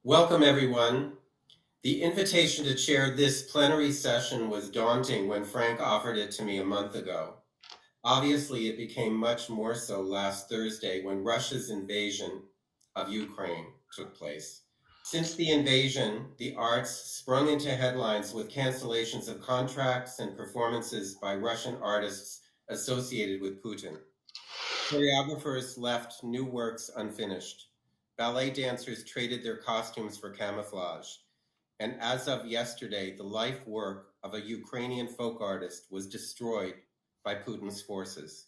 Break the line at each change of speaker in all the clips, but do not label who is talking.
Welcome, everyone. The invitation to chair this plenary session was daunting when Frank offered it to me a month ago. Obviously, it became much more so last Thursday when Russia's invasion of Ukraine took place. Since the invasion, the arts sprung into headlines with cancellations of contracts and performances by Russian artists associated with Putin. Choreographers left new works unfinished. Ballet dancers traded their costumes for camouflage. And as of yesterday, the life work of a Ukrainian folk artist was destroyed by Putin's forces.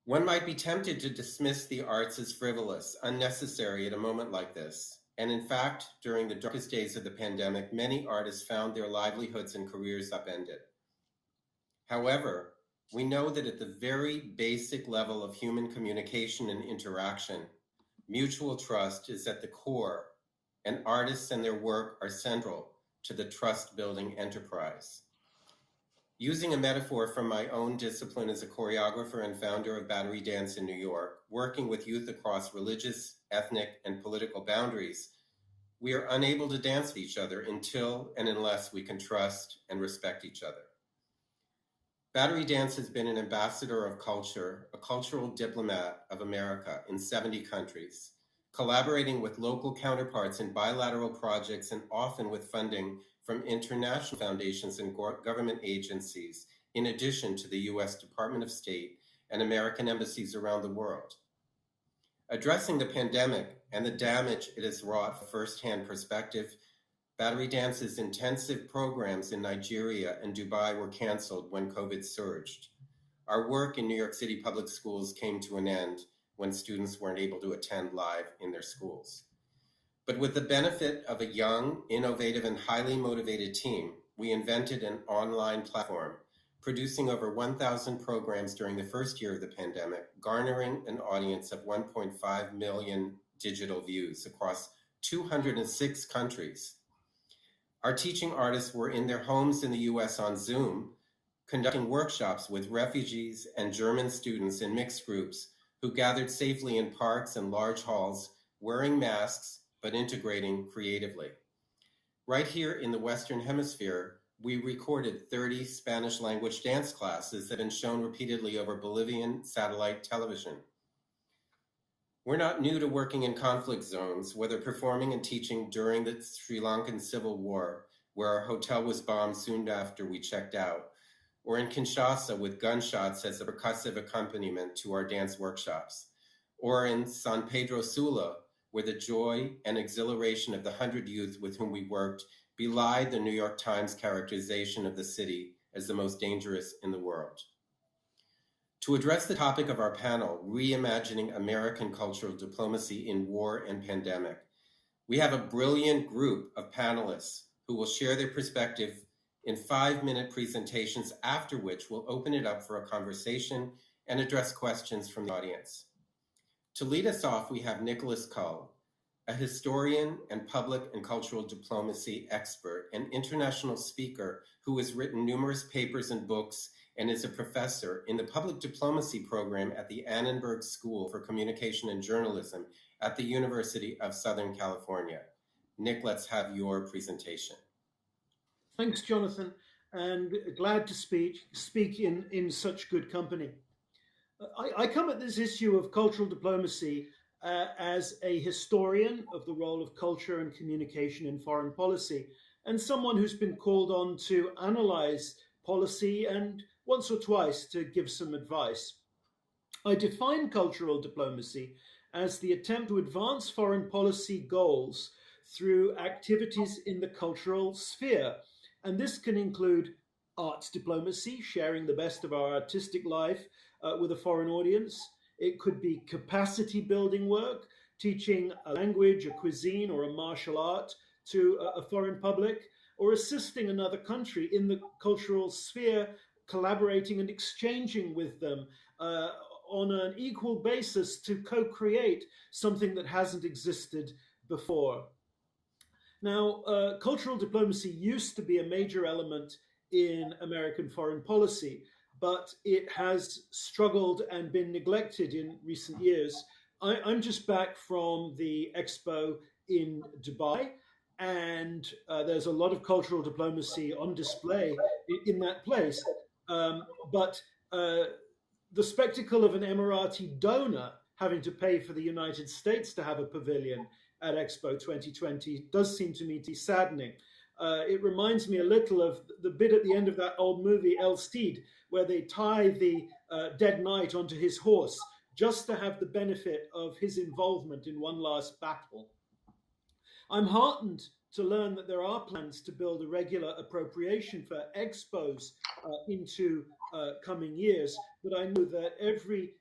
One might be tempted to dismiss the arts as frivolous, unnecessary at a moment like this. And in fact, during the darkest days of the pandemic, many artists found their livelihoods and careers upended. However, we know that at the very basic level of human communication and interaction, mutual trust is at the core, and artists and their work are central to the trust-building enterprise. Using a metaphor from my own discipline as a choreographer and founder of Battery Dance in New York, working with youth across religious, ethnic, and political boundaries, we are unable to dance with each other until and unless we can trust and respect each other. Battery Dance has been an ambassador of culture, a cultural diplomat of America in 70 countries, collaborating with local counterparts in bilateral projects and often with funding from international foundations and government agencies, in addition to the U.S. Department of State and American embassies around the world. Addressing the pandemic and the damage it has wrought from first-hand perspective, Battery Dance's intensive programs in Nigeria and Dubai were canceled when COVID surged. Our work in New York City public schools came to an end when students weren't able to attend live in their schools. But with the benefit of a young, innovative, and highly motivated team, we invented an online platform, producing over 1,000 programs during the first year of the pandemic, garnering an audience of 1.5 million digital views across 206 countries. Our teaching artists were in their homes in the US on Zoom, conducting workshops with refugees and German students in mixed groups who gathered safely in parks and large halls, wearing masks, but integrating creatively. Right here in the Western Hemisphere, we recorded 30 Spanish language dance classes that have been shown repeatedly over Bolivian satellite television. We're not new to working in conflict zones, whether performing and teaching during the Sri Lankan Civil War, where our hotel was bombed soon after we checked out, or in Kinshasa with gunshots as a percussive accompaniment to our dance workshops, or in San Pedro Sula, where the joy and exhilaration of the 100 youth with whom we worked belied the New York Times characterization of the city as the most dangerous in the world. To address the topic of our panel, Reimagining American Cultural Diplomacy in War and Pandemic, we have a brilliant group of panelists who will share their perspective in 5-minute presentations, after which we'll open it up for a conversation and address questions from the audience. To lead us off, we have Nicholas Cull, a historian and public and cultural diplomacy expert and international speaker who has written numerous papers and books and is a professor in the public diplomacy program at the Annenberg School for Communication and Journalism at the University of Southern California. Nick, let's have your presentation.
Thanks, Jonathan, and glad to speak in such good company. I come at this issue of cultural diplomacy as a historian of the role of culture and communication in foreign policy, and someone who's been called on to analyze policy and once or twice to give some advice. I define cultural diplomacy as the attempt to advance foreign policy goals through activities in the cultural sphere. And this can include arts diplomacy, sharing the best of our artistic life with a foreign audience. It could be capacity building work, teaching a language, a cuisine, or a martial art to a foreign public, or assisting another country in the cultural sphere, collaborating and exchanging with them on an equal basis to co-create something that hasn't existed before. Now, cultural diplomacy used to be a major element in American foreign policy, but it has struggled and been neglected in recent years. I'm just back from the expo in Dubai, and there's a lot of cultural diplomacy on display in that place. But the spectacle of an Emirati donor having to pay for the United States to have a pavilion at Expo 2020 does seem to me to be saddening. It reminds me a little of the bit at the end of that old movie El Cid, where they tie the dead knight onto his horse just to have the benefit of his involvement in one last battle. I'm heartened to learn that there are plans to build a regular appropriation for expos into coming years. But I know that every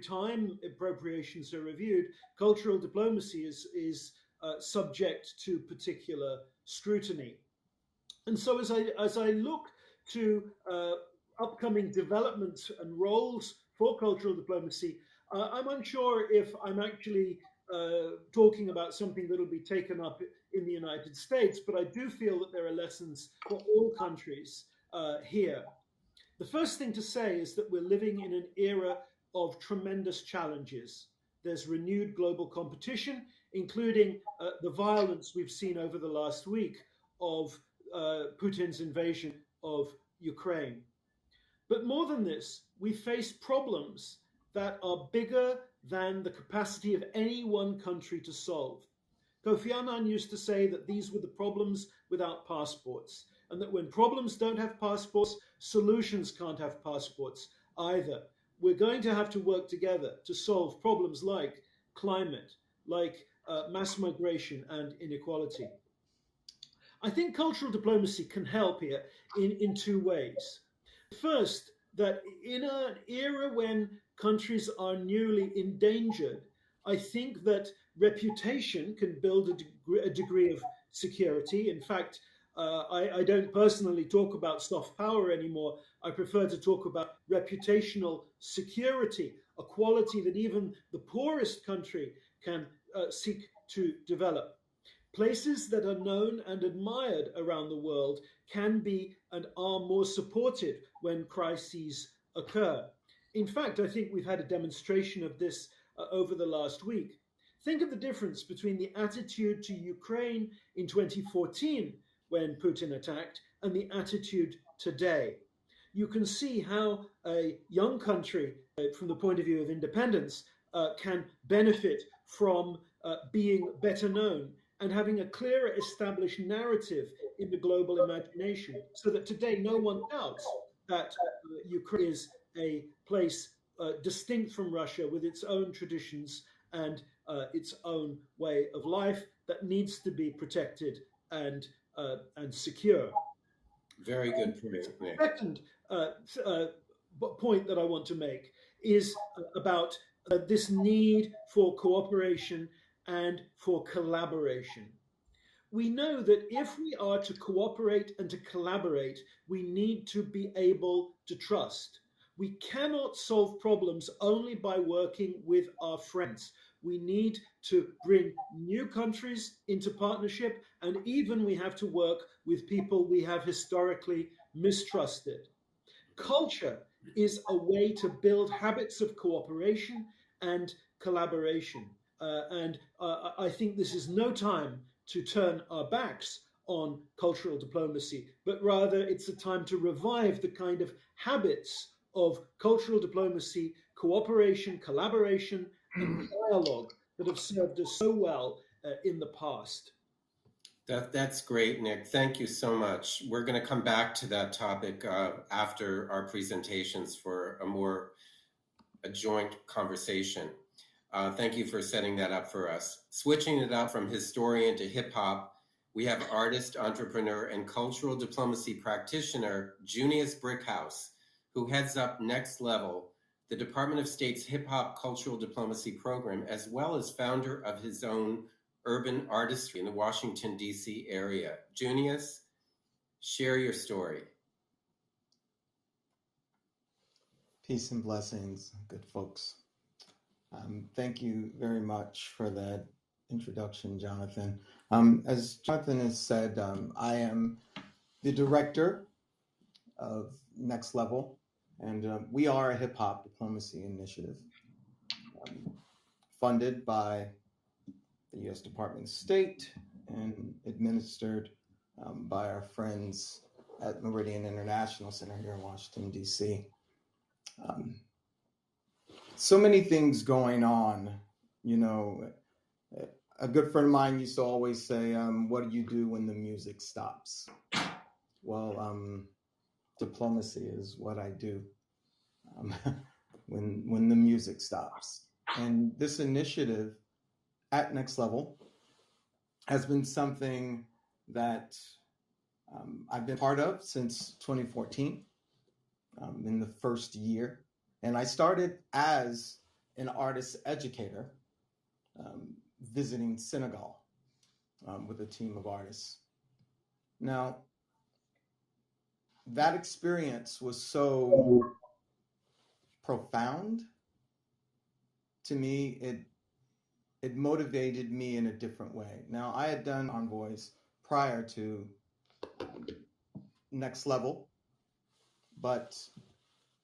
time appropriations are reviewed, cultural diplomacy is subject to particular scrutiny. And so as I look to upcoming developments and roles for cultural diplomacy, I'm unsure if I'm actually talking about something that will be taken up in the United States, but I do feel that there are lessons for all countries here. The first thing to say is that we're living in an era of tremendous challenges. There's renewed global competition, including the violence we've seen over the last week of Putin's invasion of Ukraine. But more than this, we face problems that are bigger than the capacity of any one country to solve. Kofi Annan used to say that these were the problems without passports, and that when problems don't have passports, solutions can't have passports either. We're going to have to work together to solve problems like climate, like mass migration and inequality. I think cultural diplomacy can help here in two ways. First, that in an era when countries are newly endangered, I think that reputation can build a degree of security. In fact, I don't personally talk about soft power anymore. I prefer to talk about reputational security, a quality that even the poorest country can seek to develop. Places that are known and admired around the world can be and are more supported when crises occur. In fact, I think we've had a demonstration of this over the last week. Think of the difference between the attitude to Ukraine in 2014 when Putin attacked and the attitude today. You can see how a young country, from the point of view of independence, can benefit from being better known and having a clearer established narrative in the global imagination, so that today no one doubts that Ukraine is a place distinct from Russia with its own traditions and its own way of life that needs to be protected and secure.
Very good point, Nick.
Second point that I want to make is about this need for cooperation and for collaboration. We know that if we are to cooperate and to collaborate, we need to be able to trust. We cannot solve problems only by working with our friends. We need to bring new countries into partnership, and even we have to work with people we have historically mistrusted. Culture is a way to build habits of cooperation and collaboration. I think this is no time to turn our backs on cultural diplomacy, but rather it's a time to revive the kind of habits of cultural diplomacy, cooperation, collaboration, and dialogue that have served us so well in the past.
That's great, Nick. Thank you so much. We're going to come back to that topic after our presentations for a joint conversation. Thank you for setting that up for us. Switching it up from historian to hip hop, we have artist, entrepreneur, and cultural diplomacy practitioner Junious Brickhouse, who heads up Next Level, the Department of State's hip hop cultural diplomacy program, as well as founder of his own urban artistry in the Washington, D.C. area. Junious, share your story.
Peace and blessings, good folks. Thank you very much for that introduction, Jonathan. As Jonathan has said, I am the director of Next Level, and we are a hip-hop diplomacy initiative funded by the U.S. Department of State and administered by our friends at Meridian International Center here in Washington, D.C. So many things going on. You know, a good friend of mine used to always say, what do you do when the music stops? Well, diplomacy is what I do when the music stops. And this initiative at Next Level has been something that I've been part of since 2014, in the first year. And I started as an artist educator, visiting Senegal with a team of artists. Now, that experience was so profound to me, it motivated me in a different way. Now, I had done envoys prior to Next Level, but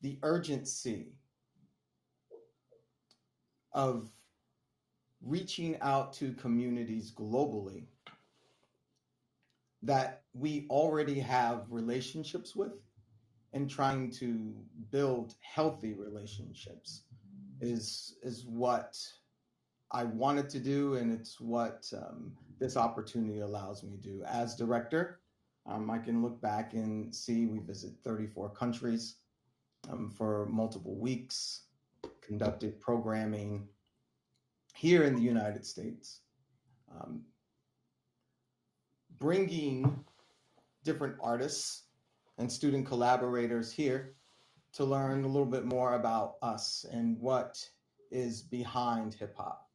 the urgency of reaching out to communities globally that we already have relationships with and trying to build healthy relationships is what I wanted to do, and it's what this opportunity allows me to do. As director, I can look back and see we visited 34 countries for multiple weeks, conducted programming here in the United States, bringing different artists and student collaborators here to learn a little bit more about us and what is behind hip hop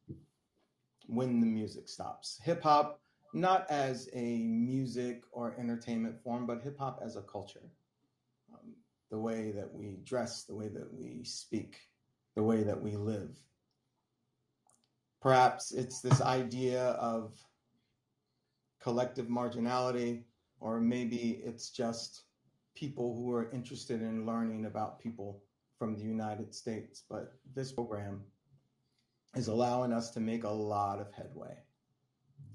when the music stops. Hip hop, not as a music or entertainment form, but hip hop as a culture. The way that we dress, the way that we speak, the way that we live. Perhaps it's this idea of collective marginality, or maybe it's just people who are interested in learning about people from the United States. But this program is allowing us to make a lot of headway.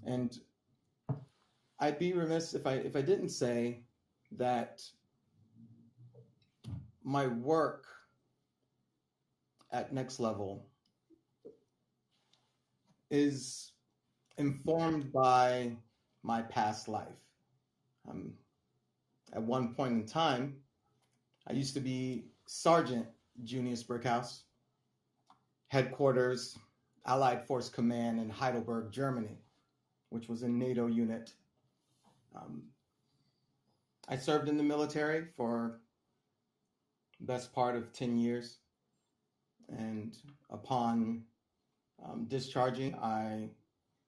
And I'd be remiss if I didn't say that my work at Next Level is informed by my past life. At one point in time, I used to be Sergeant Junious Brickhouse, headquarters, Allied Force Command in Heidelberg, Germany, which was a NATO unit. I served in the military for the best part of 10 years. And upon discharging, I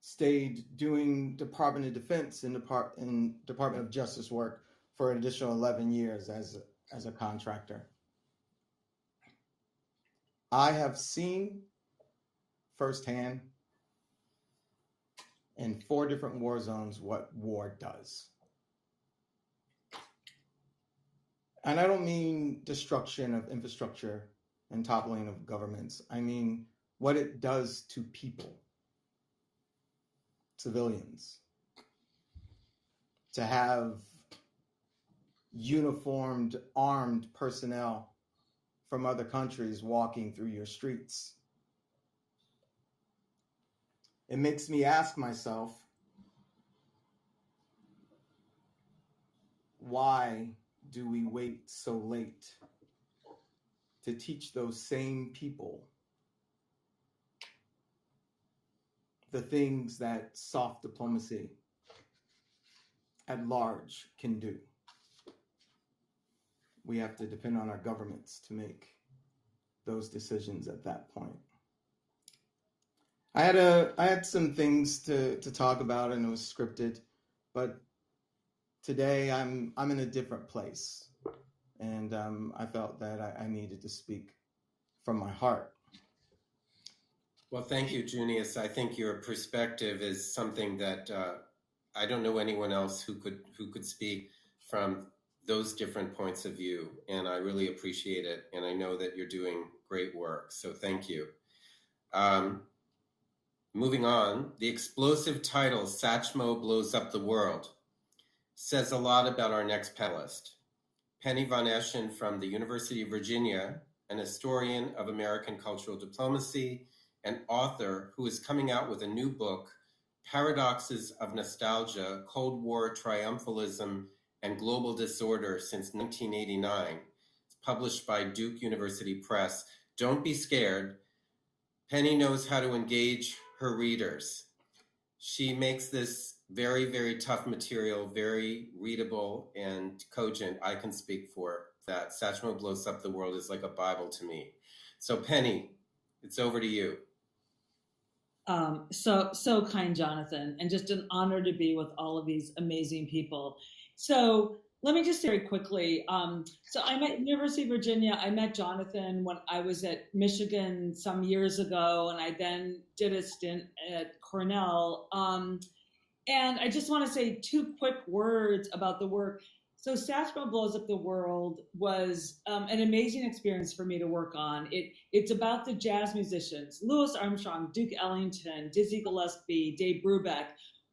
stayed doing Department of Defense and Department of Justice work for an additional 11 years as a contractor. I have seen firsthand in 4 different war zones what war does. And I don't mean destruction of infrastructure and toppling of governments. I mean what it does to people, civilians. To have uniformed, armed personnel from other countries walking through your streets. It makes me ask myself, why do we wait so late to teach those same people the things that soft diplomacy at large can do? We have to depend on our governments to make those decisions at that point. I had some things to talk about, and it was scripted, but today I'm in a different place, and I felt that I needed to speak from my heart.
Well, thank you, Junious. I think your perspective is something that I don't know anyone else who could speak from those different points of view, and I really appreciate it. And I know that you're doing great work, so thank you. Moving on, the explosive title, Satchmo Blows Up the World, says a lot about our next panelist. Penny von Eschen from the University of Virginia, an historian of American cultural diplomacy, and author who is coming out with a new book, Paradoxes of Nostalgia, Cold War Triumphalism and Global Disorder since 1989. It's published by Duke University Press. Don't be scared. Penny knows how to engage her readers. She makes this very, very tough material, very readable and cogent. I can speak for that. Satchmo Blows Up the World is like a Bible to me. So Penny, it's over to you.
So kind, Jonathan, and just an honor to be with all of these amazing people. So let me just say very quickly. So I'm at University of Virginia. I met Jonathan when I was at Michigan some years ago, and I then did a stint at Cornell. And I just want to say two quick words about the work. So Satchmo Blows Up the World was an amazing experience for me to work on. It's about the jazz musicians, Louis Armstrong, Duke Ellington, Dizzy Gillespie, Dave Brubeck,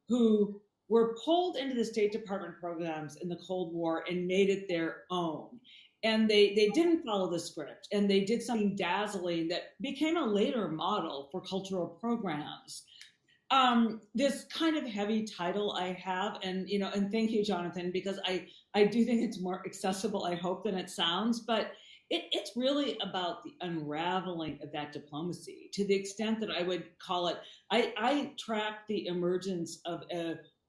who were pulled into the State Department programs in the Cold War and made it their own. And they didn't follow the script, and they did something dazzling that became a later model for cultural programs. This kind of heavy title I have, and thank you, Jonathan, because I do think it's more accessible, I hope, than it sounds, but it's really about the unraveling of that diplomacy, to the extent that I would call it. I track the emergence of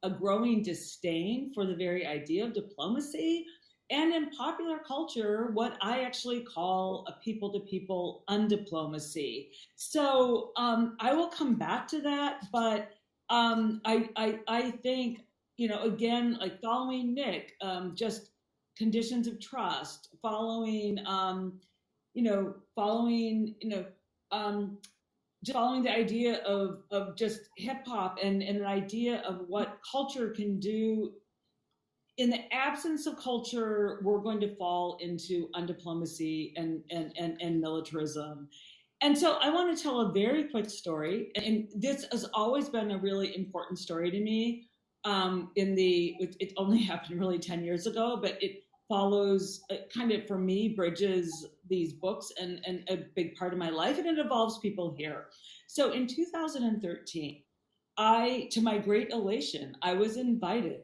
a growing disdain for the very idea of diplomacy, and in popular culture, what I actually call a people-to-people undiplomacy. So I will come back to that, but I think, again, like following Nick, just conditions of trust, following just following the idea of just hip hop and an idea of what culture can do. In the absence of culture, we're going to fall into undiplomacy and militarism. And so I want to tell a very quick story. And this has always been a really important story to me. It only happened really 10 years ago, but it follows, kind of, for me, bridges these books and a big part of my life, and it involves people here. So in 2013, to my great elation, I was invited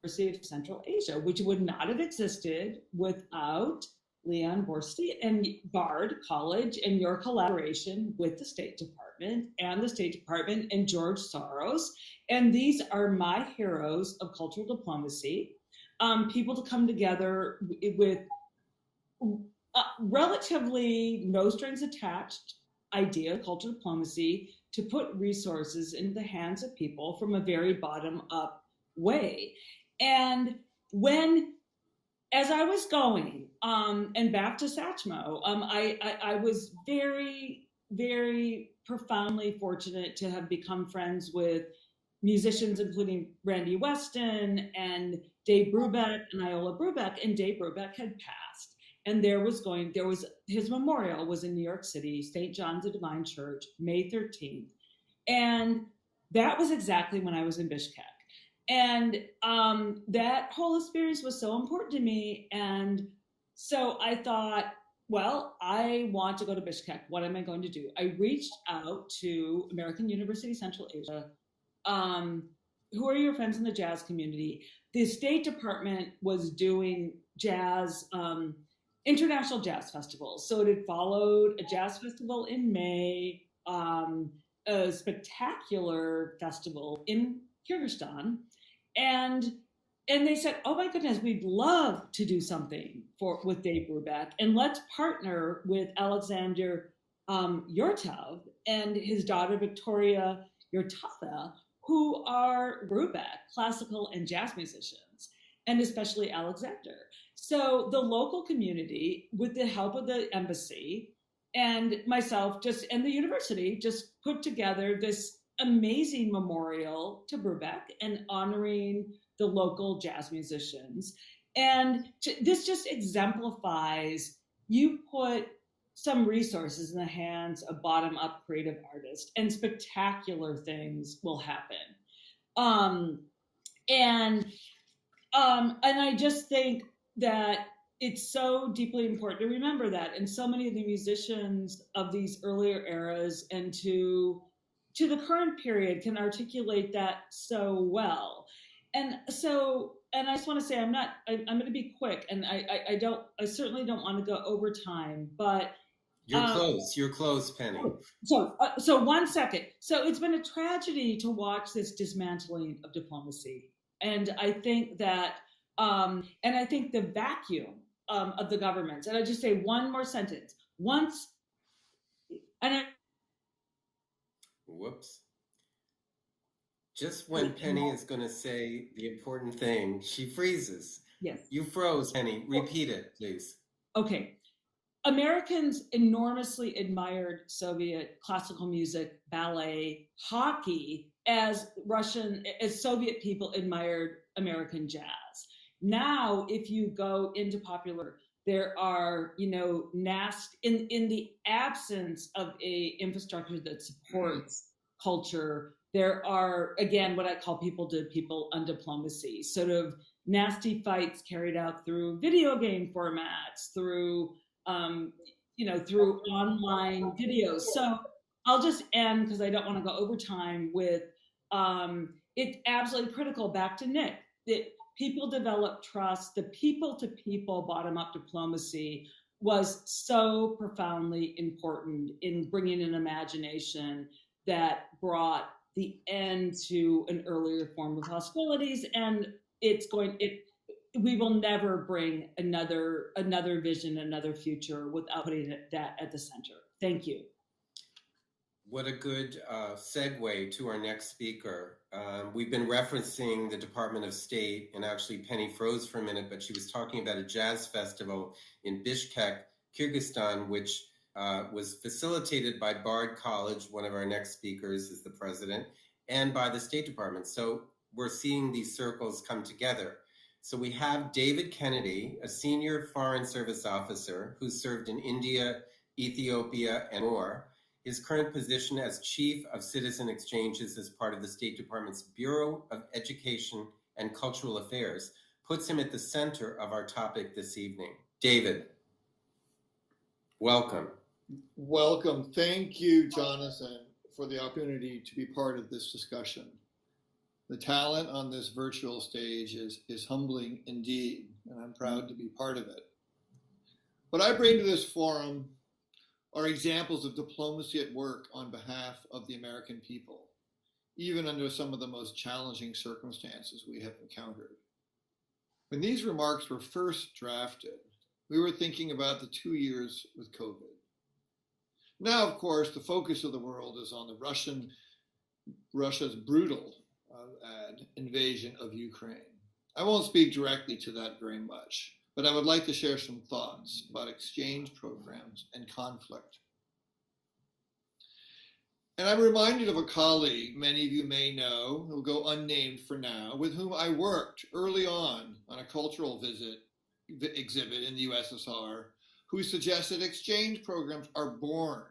University of Central Asia, which would not have existed without Leon Botstein and Bard College and your collaboration with the State Department and George Soros. And these are my heroes of cultural diplomacy, people to come together with relatively no strings attached idea of cultural diplomacy, to put resources into the hands of people from a very bottom up way. And as I was going, and back to Satchmo, I was very, very profoundly fortunate to have become friends with musicians, including Randy Weston and Dave Brubeck and Iola Brubeck, and Dave Brubeck had passed. And his memorial was in New York City, St. John's of Divine Church, May 13th. And that was exactly when I was in Bishkek. And that whole experience was so important to me. And so I thought, well, I want to go to Bishkek. What am I going to do? I reached out to American University Central Asia. Who are your friends in the jazz community? The State Department was doing jazz, international jazz festivals. So it had followed a jazz festival in May, a spectacular festival in Kyrgyzstan, and they said, "Oh my goodness, we'd love to do something with Dave Brubeck, and let's partner with Alexander Yurtov and his daughter Victoria Yurtova, who are Brubeck classical and jazz musicians, and especially Alexander." So the local community, with the help of the embassy and myself, and the university, just put together this amazing memorial to Brubeck and honoring the local jazz musicians. And this just exemplifies, you put some resources in the hands of bottom-up creative artists, and spectacular things will happen. And I just think that it's so deeply important to remember that. And so many of the musicians of these earlier eras and to the current period can articulate that so well. And so, and I just want to say, I'm going to be quick, and I certainly don't want to go over time, but
You're close, Penny.
so 1 second. So it's been a tragedy to watch this dismantling of diplomacy. And I think that, and I think the vacuum of the governments, and I just say one more sentence.
Whoops. Just when Penny is going to say the important thing, she freezes.
Yes.
You froze, Penny. Repeat it, please.
Okay. Americans enormously admired Soviet classical music, ballet, hockey, as Soviet people admired American jazz. Now, if you go into popular, there are, in the absence of a infrastructure that supports culture, there are, again, what I call people to people undiplomacy, sort of nasty fights carried out through video game formats, through online videos. So I'll just end, because I don't want to go over time, with it's absolutely critical, back to Nick, that people develop trust. The people-to-people bottom-up diplomacy was so profoundly important in bringing an imagination that brought the end to an earlier form of hostilities. And we will never bring another vision, another future, without putting that at the center. Thank you.
What a good segue to our next speaker. We've been referencing the Department of State, and actually Penny froze for a minute, but she was talking about a jazz festival in Bishkek, Kyrgyzstan, which was facilitated by Bard College. One of our next speakers is the president, and by the State Department. So we're seeing these circles come together. So we have David Kennedy, a senior Foreign Service officer who served in India, Ethiopia, and more. His current position as Chief of Citizen Exchanges as part of the State Department's Bureau of Education and Cultural Affairs puts him at the center of our topic this evening. David, welcome.
Welcome. Thank you, Jonathan, for the opportunity to be part of this discussion. The talent on this virtual stage is humbling indeed, and I'm proud to be part of it. What I bring to this forum are examples of diplomacy at work on behalf of the American people, even under some of the most challenging circumstances we have encountered. When these remarks were first drafted, we were thinking about the 2 years with COVID. Now, of course, the focus of the world is on Russia's brutal invasion of Ukraine. I won't speak directly to that very much, but I would like to share some thoughts about exchange programs and conflict. And I'm reminded of a colleague many of you may know, who will go unnamed for now, with whom I worked early on a cultural exhibit in the USSR, who suggested exchange programs are born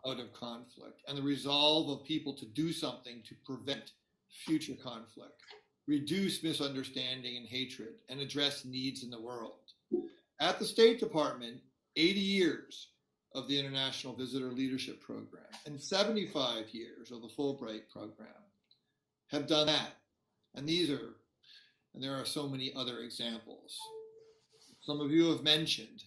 out of conflict and the resolve of people to do something to prevent future conflict, reduce misunderstanding and hatred, and address needs in the world. At the State Department, 80 years of the International Visitor Leadership Program and 75 years of the Fulbright program have done that. And there are so many other examples. Some of you have mentioned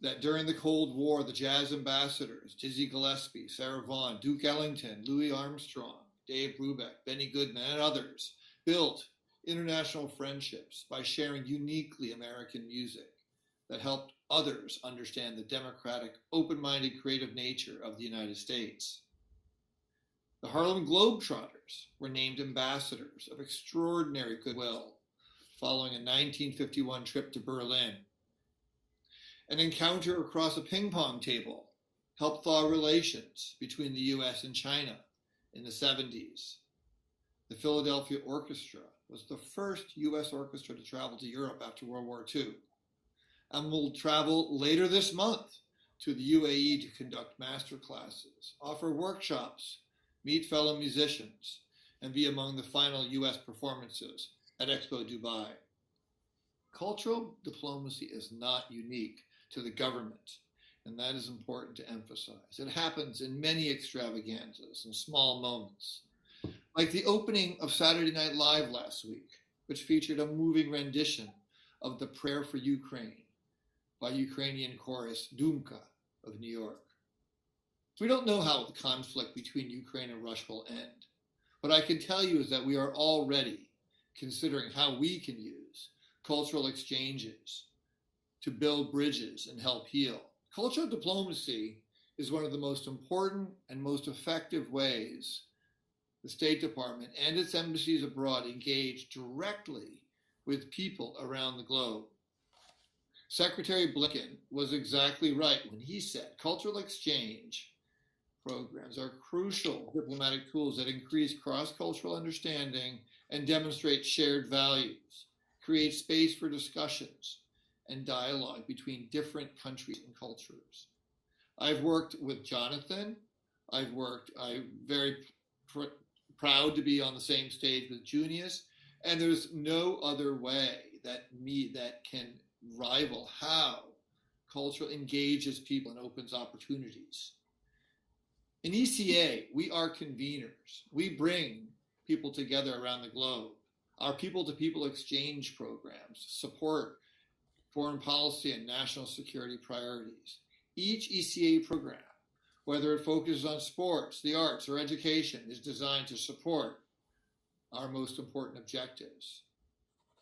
that during the Cold War, the jazz ambassadors, Dizzy Gillespie, Sarah Vaughan, Duke Ellington, Louis Armstrong, Dave Brubeck, Benny Goodman, and others built international friendships by sharing uniquely American music that helped others understand the democratic, open-minded, creative nature of the United States. The Harlem Globetrotters were named ambassadors of extraordinary goodwill following a 1951 trip to Berlin. An encounter across a ping pong table helped thaw relations between the US and China in the 70s. The Philadelphia Orchestra was the first US orchestra to travel to Europe after World War II, and will travel later this month to the UAE to conduct master classes, offer workshops, meet fellow musicians, and be among the final US performances at Expo Dubai. Cultural diplomacy is not unique to the government, and that is important to emphasize. It happens in many extravaganzas and small moments, like the opening of Saturday Night Live last week, which featured a moving rendition of the Prayer for Ukraine by Ukrainian chorus Dumka of New York. We don't know how the conflict between Ukraine and Russia will end. What I can tell you is that we are already considering how we can use cultural exchanges to build bridges and help heal. Cultural diplomacy is one of the most important and most effective ways the State Department and its embassies abroad engage directly with people around the globe. Secretary Blinken was exactly right when he said cultural exchange programs are crucial diplomatic tools that increase cross-cultural understanding and demonstrate shared values, create space for discussions and dialogue between different countries and cultures. I've worked with Jonathan. I'm very proud to be on the same stage with Junious, and there's no other way that can rival how culture engages people and opens opportunities. In ECA, we are conveners. We bring people together around the globe. Our people-to-people exchange programs support foreign policy and national security priorities. Each ECA program, whether it focuses on sports, the arts, or education, is designed to support our most important objectives.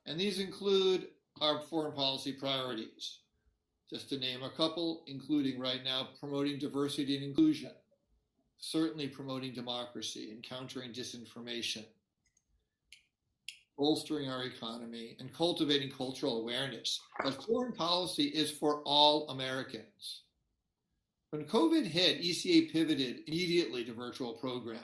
And these include our foreign policy priorities, just to name a couple, including right now promoting diversity and inclusion, certainly promoting democracy and countering disinformation, bolstering our economy, and cultivating cultural awareness that foreign policy is for all Americans. When COVID hit, ECA pivoted immediately to virtual programming,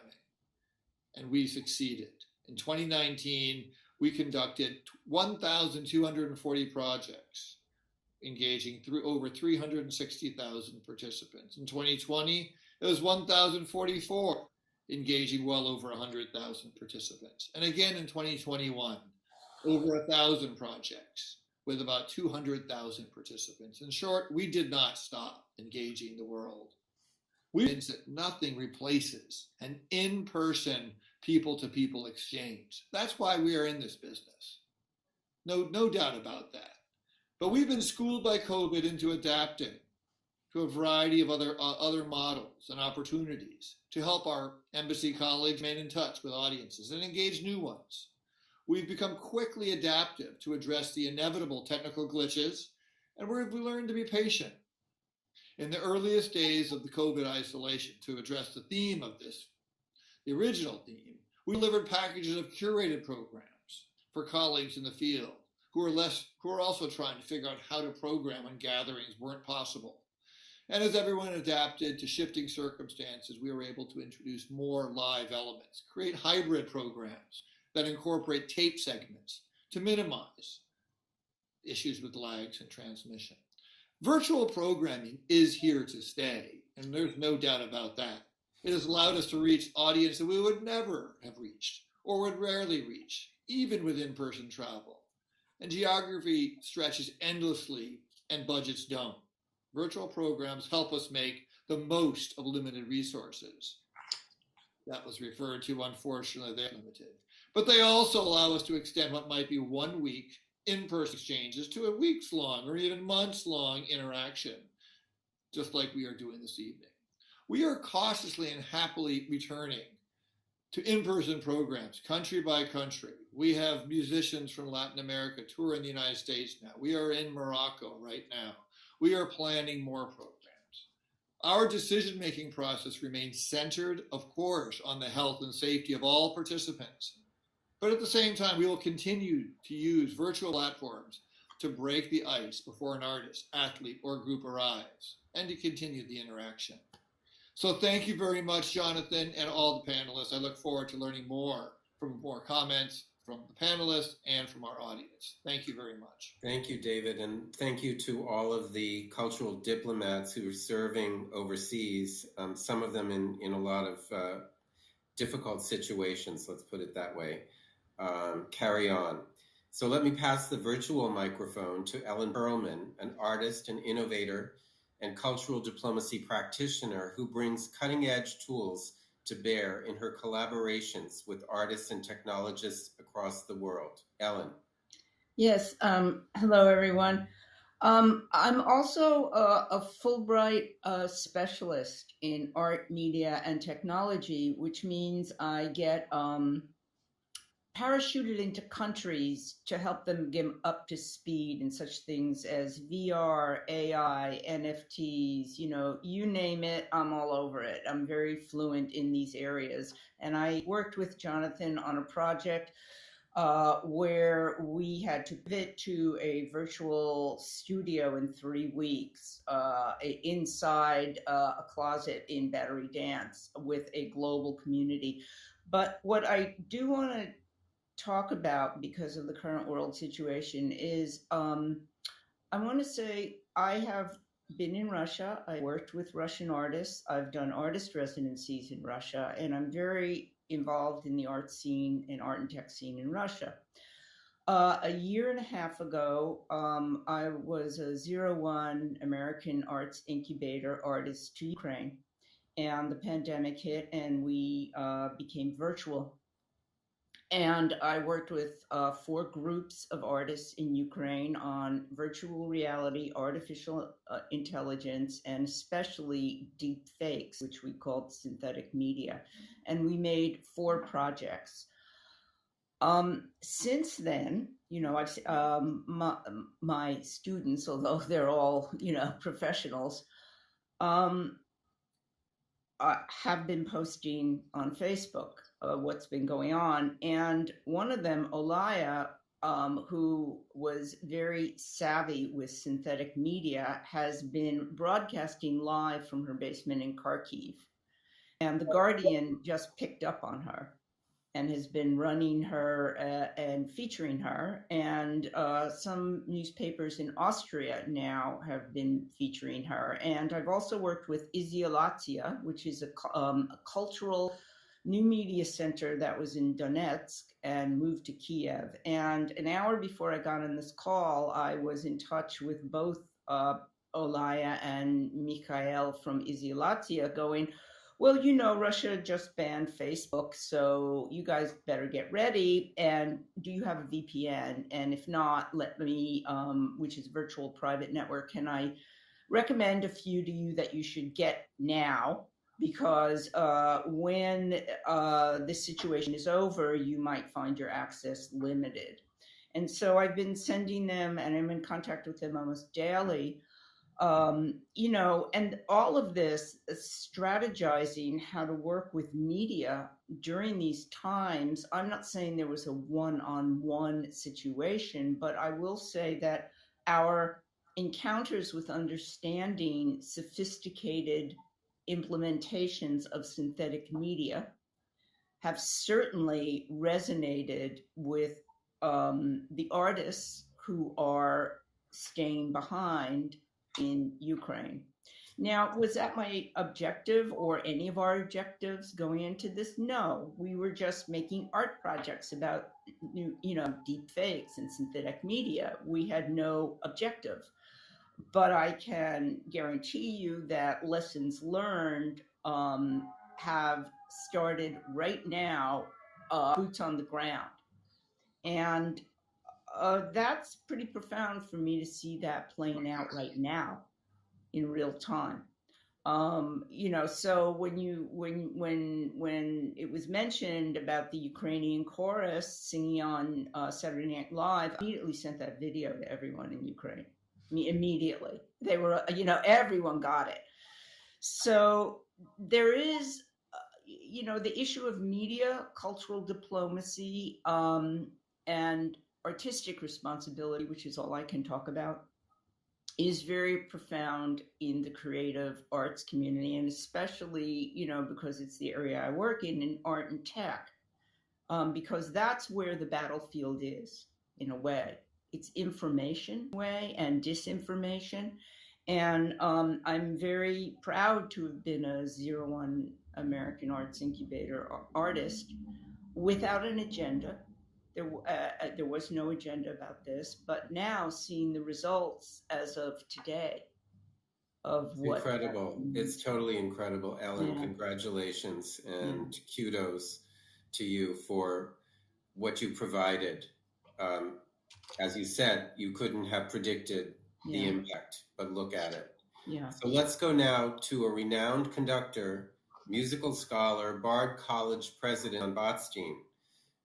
and we succeeded. In 2019, we conducted 1,240 projects, engaging through over 360,000 participants. In 2020, it was 1,044, engaging well over 100,000 participants. And again in 2021, over 1,000 projects with about 200,000 participants. In short, we did not stop engaging the world. We means that nothing replaces an in-person people-to-people exchange. That's why we are in this business. No doubt about that. But we've been schooled by COVID into adapting to a variety of other models and opportunities to help our embassy colleagues remain in touch with audiences and engage new ones. We've become quickly adaptive to address the inevitable technical glitches, and we've learned to be patient. In the earliest days of the COVID isolation, to address the theme of this, the original theme, we delivered packages of curated programs for colleagues in the field who are also trying to figure out how to program when gatherings weren't possible. And as everyone adapted to shifting circumstances, we were able to introduce more live elements, create hybrid programs that incorporate tape segments to minimize issues with lags and transmission. Virtual programming is here to stay, and there's no doubt about that. It has allowed us to reach audiences that we would never have reached or would rarely reach, even with in-person travel. And geography stretches endlessly and budgets don't. Virtual programs help us make the most of limited resources. That was referred to, unfortunately, they're limited. But they also allow us to extend what might be 1 week in-person exchanges to a weeks long or even months long interaction, just like we are doing this evening. We are cautiously and happily returning to in-person programs, country by country. We have musicians from Latin America touring the United States now. We are in Morocco right now. We are planning more programs. Our decision-making process remains centered, of course, on the health and safety of all participants. But at the same time, we will continue to use virtual platforms to break the ice before an artist, athlete, or group arrives, and to continue the interaction. So thank you very much, Jonathan, and all the panelists. I look forward to learning more from more comments from the panelists and from our audience. Thank you very much.
Thank you, David, and thank you to all of the cultural diplomats who are serving overseas, some of them in a lot of difficult situations, let's put it that way. Carry on. So let me pass the virtual microphone to Ellen Pearlman, an artist and innovator and cultural diplomacy practitioner who brings cutting-edge tools to bear in her collaborations with artists and technologists across the world. Ellen.
Yes, hello everyone. I'm also a Fulbright specialist in art, media, and technology, which means I get parachuted into countries to help them get up to speed in such things as VR, AI, NFTs, you name it, I'm all over it. I'm very fluent in these areas. And I worked with Jonathan on a project where we had to pivot to a virtual studio in 3 weeks inside a closet in Battery Dance with a global community. But what I do want to talk about, because of the current world situation, is I want to say I have been in Russia. I worked with Russian artists. I've done artist residencies in Russia, and I'm very involved in the art scene and art and tech scene in Russia. A year and a half ago, I was a 01 American Arts Incubator artist to Ukraine, and the pandemic hit, and we became virtual. And I worked with 4 groups of artists in Ukraine on virtual reality, artificial intelligence, and especially deep fakes, which we called synthetic media. And we made 4 projects. Since then, my students, although they're all, professionals, have been posting on Facebook what's been going on. And one of them, Olaya, who was very savvy with synthetic media, has been broadcasting live from her basement in Kharkiv. And The Guardian just picked up on her and has been running her and featuring her. And some newspapers in Austria now have been featuring her. And I've also worked with Iziolatia, which is a cultural new media center that was in Donetsk and moved to Kiev. And an hour before I got on this call, I was in touch with both Olaya and Mikhail from Iziolatia going, well, Russia just banned Facebook, so you guys better get ready. And do you have a VPN? And if not, let me, which is virtual private network, can I recommend a few to you that you should get now? Because when this situation is over, you might find your access limited. And so I've been sending them, and I'm in contact with them almost daily, and all of this strategizing how to work with media during these times. I'm not saying there was a one-on-one situation, but I will say that our encounters with understanding sophisticated implementations of synthetic media have certainly resonated with the artists who are staying behind in Ukraine. Now, was that my objective or any of our objectives going into this? No, we were just making art projects about, deep fakes and synthetic media. We had no objective. But I can guarantee you that lessons learned have started right now, boots on the ground. And that's pretty profound for me to see that playing out right now in real time. So when it was mentioned about the Ukrainian chorus singing on Saturday Night Live, I immediately sent that video to everyone in Ukraine. Immediately, they were, everyone got it. So there is, the issue of media, cultural diplomacy, and artistic responsibility, which is all I can talk about, is very profound in the creative arts community, and especially, because it's the area I work in art and tech. because that's where the battlefield is, in a way. It's information way and disinformation. And I'm very proud to have been a 01 American Arts Incubator artist without an agenda. There was no agenda about this, but now seeing the results as of today of
It's
what.
incredible. It's totally incredible, Ellen.
Yeah.
Congratulations and kudos to you for what you provided. As you said, you couldn't have predicted the impact, but look at it.
Yeah.
So let's go now to a renowned conductor, musical scholar, Bard College president Botstein.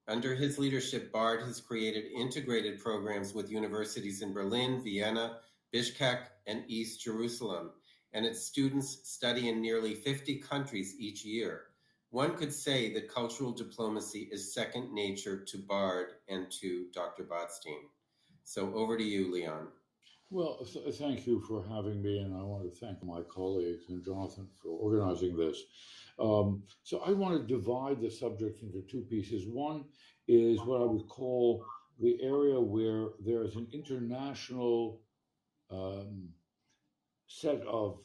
Under his leadership, Bard has created integrated programs with universities in Berlin, Vienna, Bishkek, and East Jerusalem, and its students study in nearly 50 countries each year. One could say that cultural diplomacy is second nature to Bard and to Dr. Botstein. So over to you, Leon.
Well, thank you for having me, and I want to thank my colleagues and Jonathan for organizing this. So I want to divide the subject into two pieces. One is what I would call the area where there is an international set of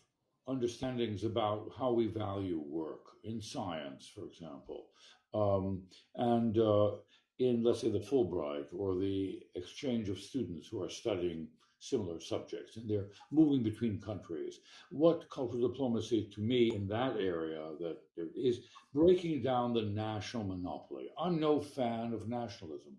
understandings about how we value work in science, for example, and in, let's say, the Fulbright or the exchange of students who are studying similar subjects, and they're moving between countries. What cultural diplomacy to me in that area that is breaking down the national monopoly. I'm no fan of nationalism.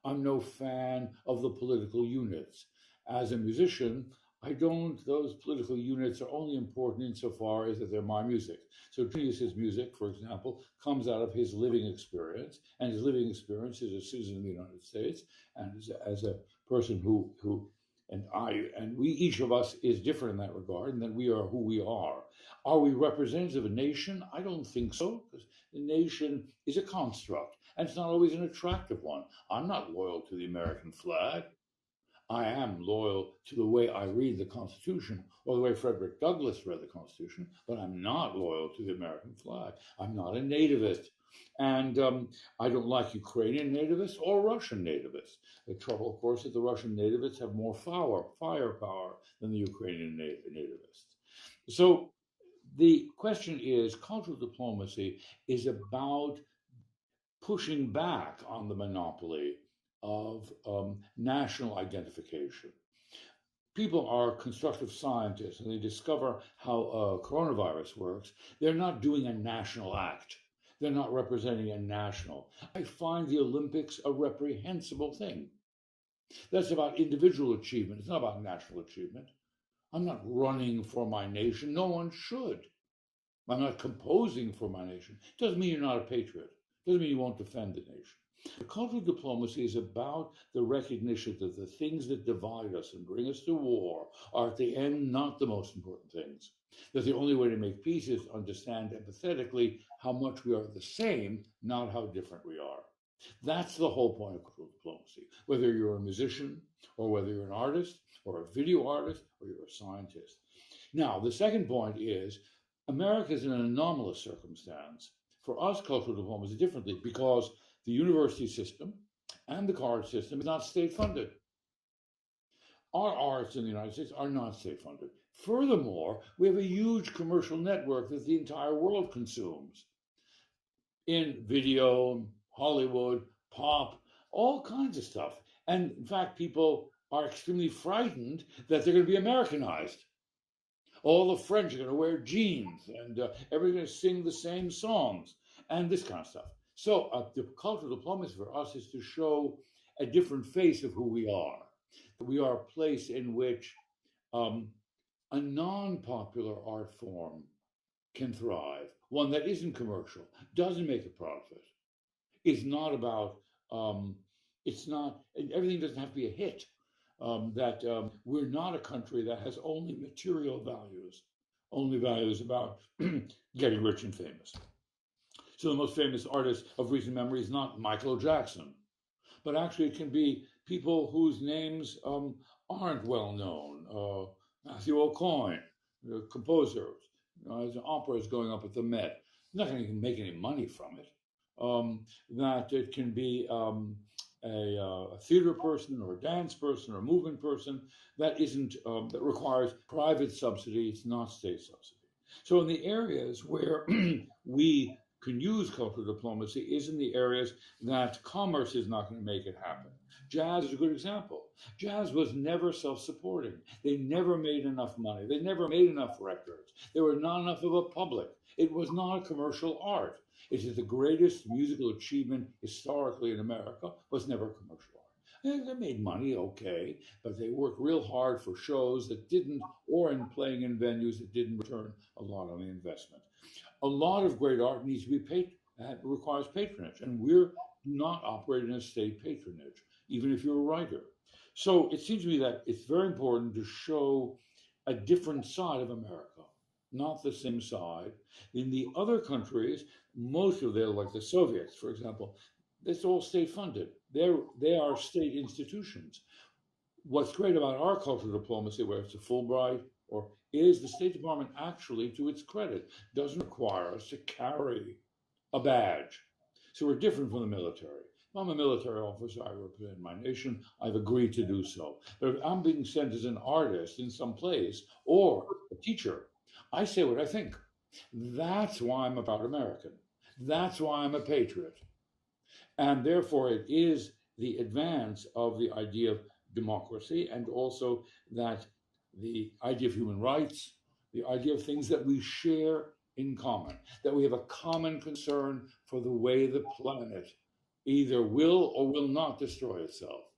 I'm no fan of the political units. As a musician, those political units are only important insofar as that they're my music. So Junius's music, for example, comes out of his living experience, and his living experience is a citizen of the United States, and as a person who and we, each of us is different in that regard, and that we are who we are. Are we representative of a nation? I don't think so, because the nation is a construct, and it's not always an attractive one. I'm not loyal to the American flag. I am loyal to the way I read the Constitution or the way Frederick Douglass read the Constitution, but I'm not loyal to the American flag. I'm not a nativist. And I don't like Ukrainian nativists or Russian nativists. The trouble, of course, is the Russian nativists have more firepower than the Ukrainian nativists. So the question is, cultural diplomacy is about pushing back on the monopoly of national identification. People are constructive scientists and they discover how coronavirus works. They're not doing a national act. They're not representing a national. I find the Olympics a reprehensible thing. That's about individual achievement. It's not about national achievement. I'm not running for my nation. No one should. I'm not composing for my nation. It doesn't mean you're not a patriot. It doesn't mean you won't defend the nation. Cultural diplomacy is about the recognition that the things that divide us and bring us to war are at the end not the most important things. That the only way to make peace is to understand empathetically how much we are the same, not how different we are. That's the whole point of cultural diplomacy. Whether you're a musician, or whether you're an artist, or a video artist, or you're a scientist. Now, the second point is America is in an anomalous circumstance. For us, cultural diplomacy is differently because the university system and the college system is not state funded. Our arts in the United States are not state funded. Furthermore, we have a huge commercial network that the entire world consumes in video, Hollywood, pop, all kinds of stuff. And in fact, people are extremely frightened that they're going to be Americanized. All the French are going to wear jeans, and everybody's going to sing the same songs, and this kind of stuff. So the cultural diplomacy for us is to show a different face of who we are. We are a place in which a non-popular art form can thrive, one that isn't commercial, doesn't make a profit, is not about, it's not, everything doesn't have to be a hit. We're not a country that has only material values, only values about getting rich and famous. So the most famous artist of recent memory is not Michael Jackson, but actually it can be people whose names aren't well known. Matthew O'Coin, the composer, his opera is going up at the Met. He's not going to make any money from it. that it can be a theater person or a dance person or a movement person that isn't that requires private subsidy. It's not state subsidy. So in the areas where we can use cultural diplomacy is in the areas that commerce is not going to make it happen. Jazz is a good example. Jazz was never self-supporting. They never made enough money. They never made enough records. There were not enough of a public. It was not a commercial art. It is the greatest musical achievement historically in America, was never a commercial art. They made money, okay, but they worked real hard for shows that didn't, or in playing in venues that didn't return a lot on the investment. A lot of great art needs to be paid, requires patronage, and we're not operating as state patronage, even if you're a writer. So it seems to me that it's very important to show a different side of America, not the same side. In the other countries, most of them, like the Soviets, for example, it's all state funded. They are state institutions. What's great about our cultural diplomacy, where it's a Fulbright, or is the State Department actually, to its credit, doesn't require us to carry a badge. So we're different from the military. If I'm a military officer, I represent my nation, I've agreed to do so. But if I'm being sent as an artist in some place or a teacher, I say what I think. That's why I'm a proud American. That's why I'm a patriot. And therefore, it is the advance of the idea of democracy, and also that the idea of human rights, the idea of things that we share in common, that we have a common concern for the way the planet either will or will not destroy itself.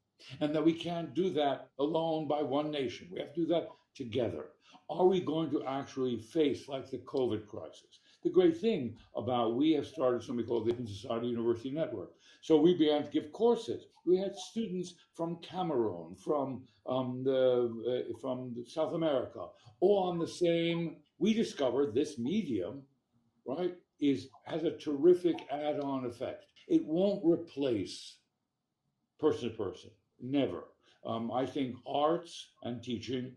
And that we can't do that alone by one nation. We have to do that together. Are we going to actually face, like the COVID crisis? The great thing about, we have started something called the Open Society University Network. So we began to give courses. We had students from Cameroon, from South America, all on the same. We discovered this medium, right, has a terrific add-on effect. It won't replace person to person, never. I think arts and teaching,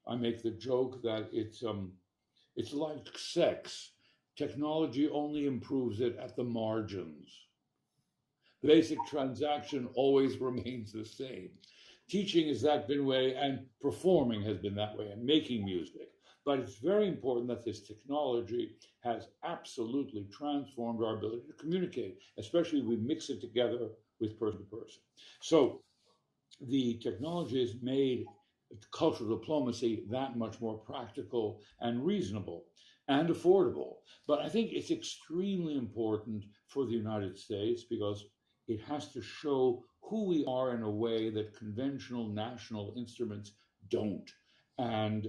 I make the joke that it's like sex. Technology only improves it at the margins. The basic transaction always remains the same. Teaching has that been way, and performing has been that way, and making music. But it's very important that this technology has absolutely transformed our ability to communicate, especially if we mix it together with person to person. So the technology has made cultural diplomacy that much more practical and reasonable and affordable. But I think it's extremely important for the United States because it has to show who we are in a way that conventional national instruments don't, and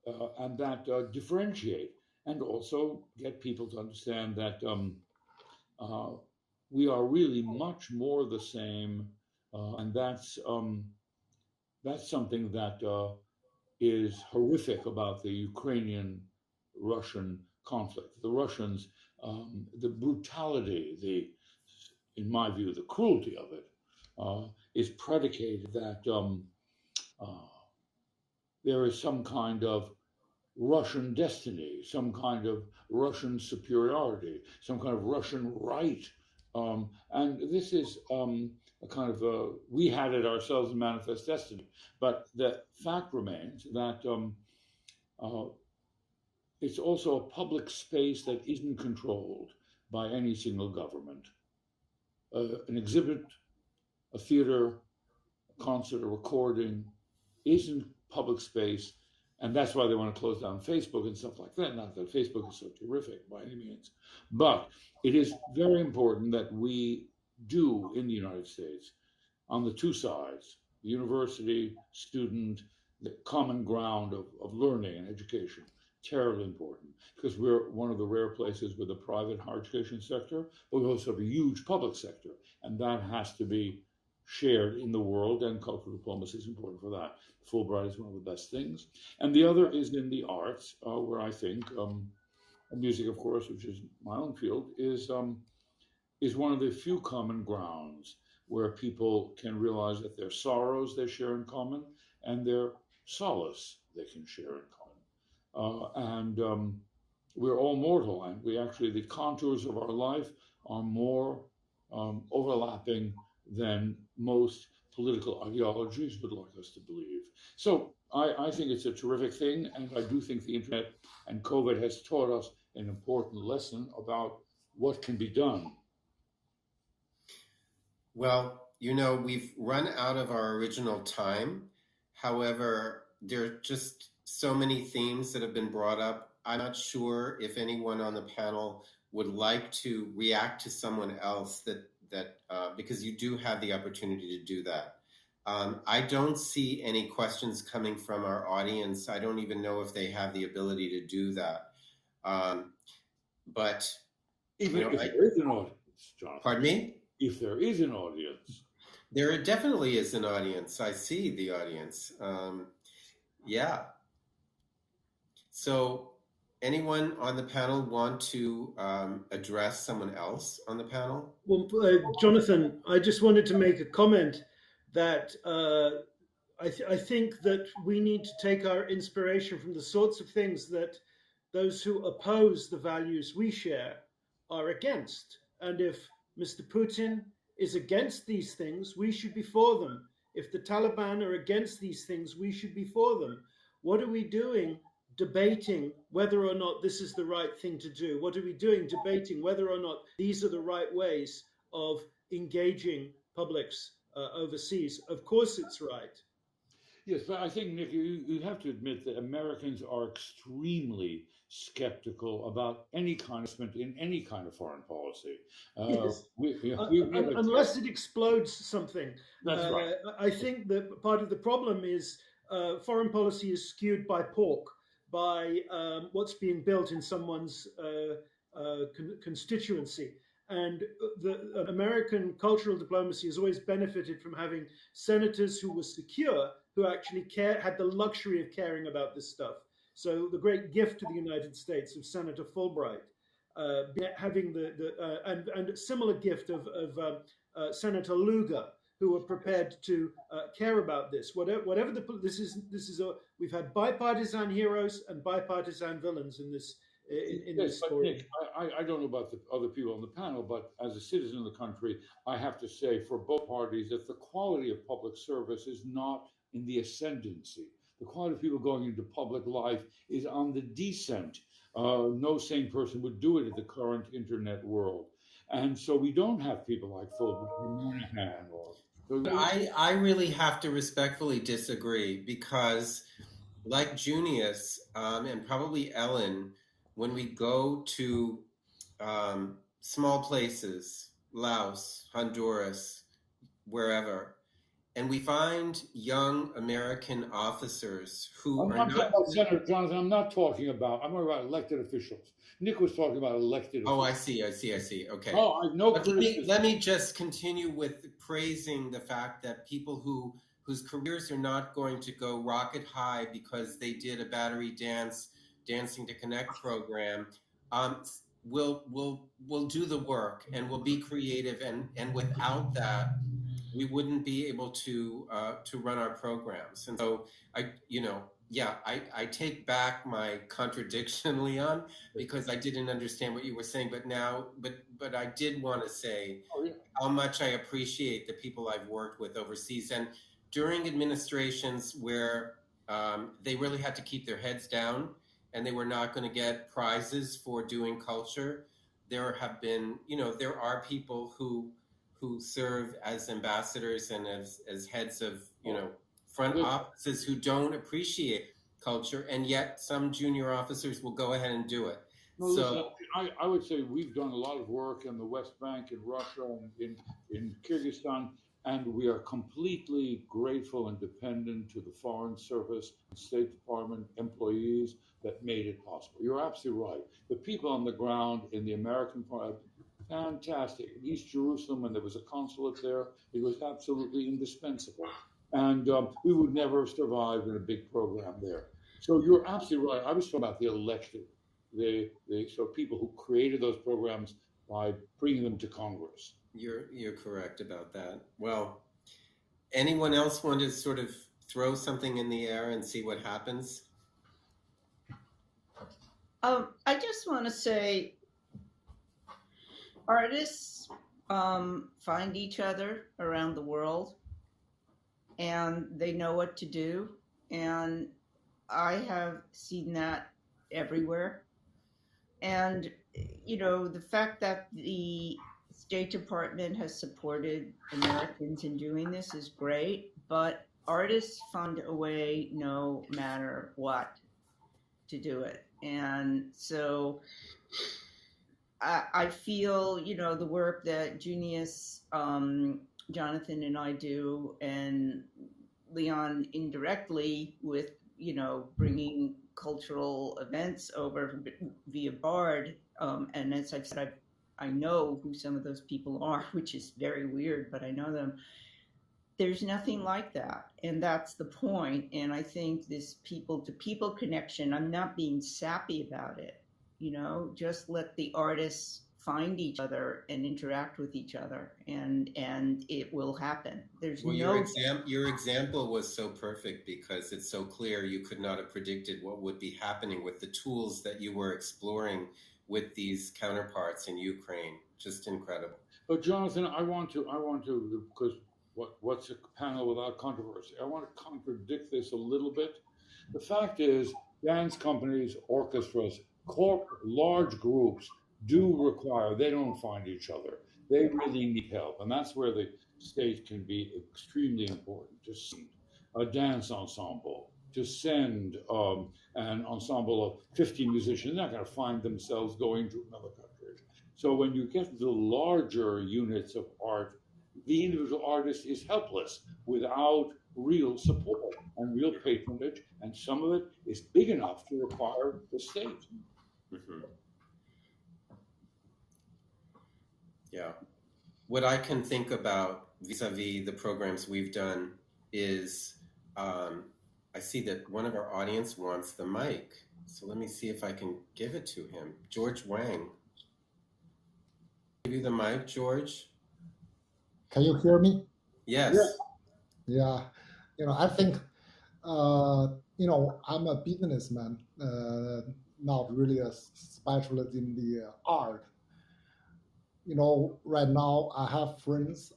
that differentiate, and also get people to understand that we are really much more the same, and that's something that is horrific about the Ukrainian-Russian conflict. The Russians, the brutality, in my view, the cruelty of it is predicated that there is some kind of Russision destiny, some kind of Russian superiority, some kind of Russian right. And this is a kind of we had it ourselves in Manifest Destiny. But the fact remains that it's also a public space that isn't controlled by any single government. An exhibit, a theater, a concert, a recording isn't public space. And that's why they want to close down Facebook and stuff like that. Not that Facebook is so terrific by any means, but it is very important that we do in the United States, on the two sides, the university, student, the common ground of learning and education, terribly important, because we're one of the rare places with a private higher education sector, but we also have a huge public sector, and that has to be shared in the world, and cultural diplomacy is important for that. Fulbright is one of the best things. And the other is in the arts, where I think music, of course, which is my own field, is one of the few common grounds where people can realize that their sorrows they share in common and their solace they can share in common. we're all mortal, and we actually, the contours of our life are more overlapping than most political ideologies would like us to believe. So I think it's a terrific thing, and I do think the internet and COVID has taught us an important lesson about what can be done.
Well, we've run out of our original time. However, there are just so many themes that have been brought up. I'm not sure if anyone on the panel would like to react to someone else because you do have the opportunity to do that. I don't see any questions coming from our audience. I don't even know if they have the ability to do that. But
Even if there is an audience, Jonathan.
Pardon me?
If there is an audience.
There definitely is an audience. I see the audience. Yeah. So anyone on the panel want to address someone else on the panel?
Well, Jonathan, I just wanted to make a comment that I think that we need to take our inspiration from the sorts of things that those who oppose the values we share are against. And if Mr. Putin is against these things, we should be for them. If the Taliban are against these things, we should be for them. What are we doing debating whether or not this is the right thing to do? What are we doing debating whether or not these are the right ways of engaging publics overseas? Of course it's right.
Yes, but I think, Nick, you have to admit that Americans are extremely skeptical about any kind of spent in any kind of foreign policy.
Yes.
Never
Unless it explodes something.
That's right.
I think that part of the problem is foreign policy is skewed by pork, by what's being built in someone's constituency. And the American cultural diplomacy has always benefited from having senators who were secure, who actually had the luxury of caring about this stuff. So the great gift to the United States of Senator Fulbright, having and a similar gift of Senator Lugar, who are prepared to care about this. Whatever we've had bipartisan heroes and bipartisan villains in this. In
yes,
this
but
story.
Nick, I don't know about the other people on the panel, but as a citizen of the country, I have to say for both parties that the quality of public service is not in the ascendancy. The quality of people going into public life is on the descent. No sane person would do it in the current internet world. And so we don't have people like Philip Moynihan or.
I really have to respectfully disagree because, like Junious and probably Ellen, when we go to small places, Laos, Honduras, wherever, and we find young American officers who
I'm not talking about Senator Jonathan. I'm talking about elected officials. Nick was talking about elected officials.
Oh, I see. Okay.
Oh, I know.
Let me just continue with praising the fact that people whose careers are not going to go rocket high because they did a battery dancing to connect program, will do the work and will be creative, and without that, we wouldn't be able to run our programs. And so I take back my contradiction, Leon, because I didn't understand what you were saying. But I did want to say how much I appreciate the people I've worked with overseas, and during administrations where they really had to keep their heads down and they were not going to get prizes for doing culture. There are people who serve as ambassadors and as heads of front offices who don't appreciate culture, and yet some junior officers will go ahead and do it.
No, listen, I would say we've done a lot of work in the West Bank, in Russia, and in Kyrgyzstan, and we are completely grateful and dependent to the Foreign Service and State Department employees that made it possible. You're absolutely right. The people on the ground in the American part, fantastic. In East Jerusalem, when there was a consulate there, it was absolutely indispensable. And we would never have survived in a big program there. So you're absolutely right. I was talking about the elected, so people who created those programs by bringing them to Congress.
You're correct about that. Well, anyone else want to sort of throw something in the air and see what happens?
I just want to say artists find each other around the world and they know what to do. And I have seen that everywhere. And, you know, the fact that the State Department has supported Americans in doing this is great, but artists find a way no matter what to do it. And so I feel, you know, the work that Junious, Jonathan, and I do, and Leon indirectly with, you know, bringing cultural events over via Bard. And as I've said, I know who some of those people are, which is very weird, but I know them. There's nothing like that. And that's the point. And I think this people to people connection, I'm not being sappy about it. You know, just let the artists find each other and interact with each other, and it will happen. There's
Well,
no
your example was so perfect because it's so clear you could not have predicted what would be happening with the tools that you were exploring with these counterparts in Ukraine. Just incredible.
But Jonathan, I want to, because what's a panel without controversy? I want to contradict this a little bit. The fact is, dance companies, orchestras, large groups do require, they don't find each other. They really need help. And that's where the state can be extremely important to send a dance ensemble, to send an ensemble of 50 musicians. They're not going to find themselves going to another country. So when you get the larger units of art, the individual artist is helpless without real support and real patronage, and some of it is big enough to require the state.
Mm-hmm. Yeah. What I can think about vis-a-vis the programs we've done is I see that one of our audience wants the mic. So let me see if I can give it to him. George Wang. Give you the mic, George.
Can you hear me?
Yes.
Yeah. You know, I think, you know, I'm a businessman, not really a specialist in the art. You know, right now I have friends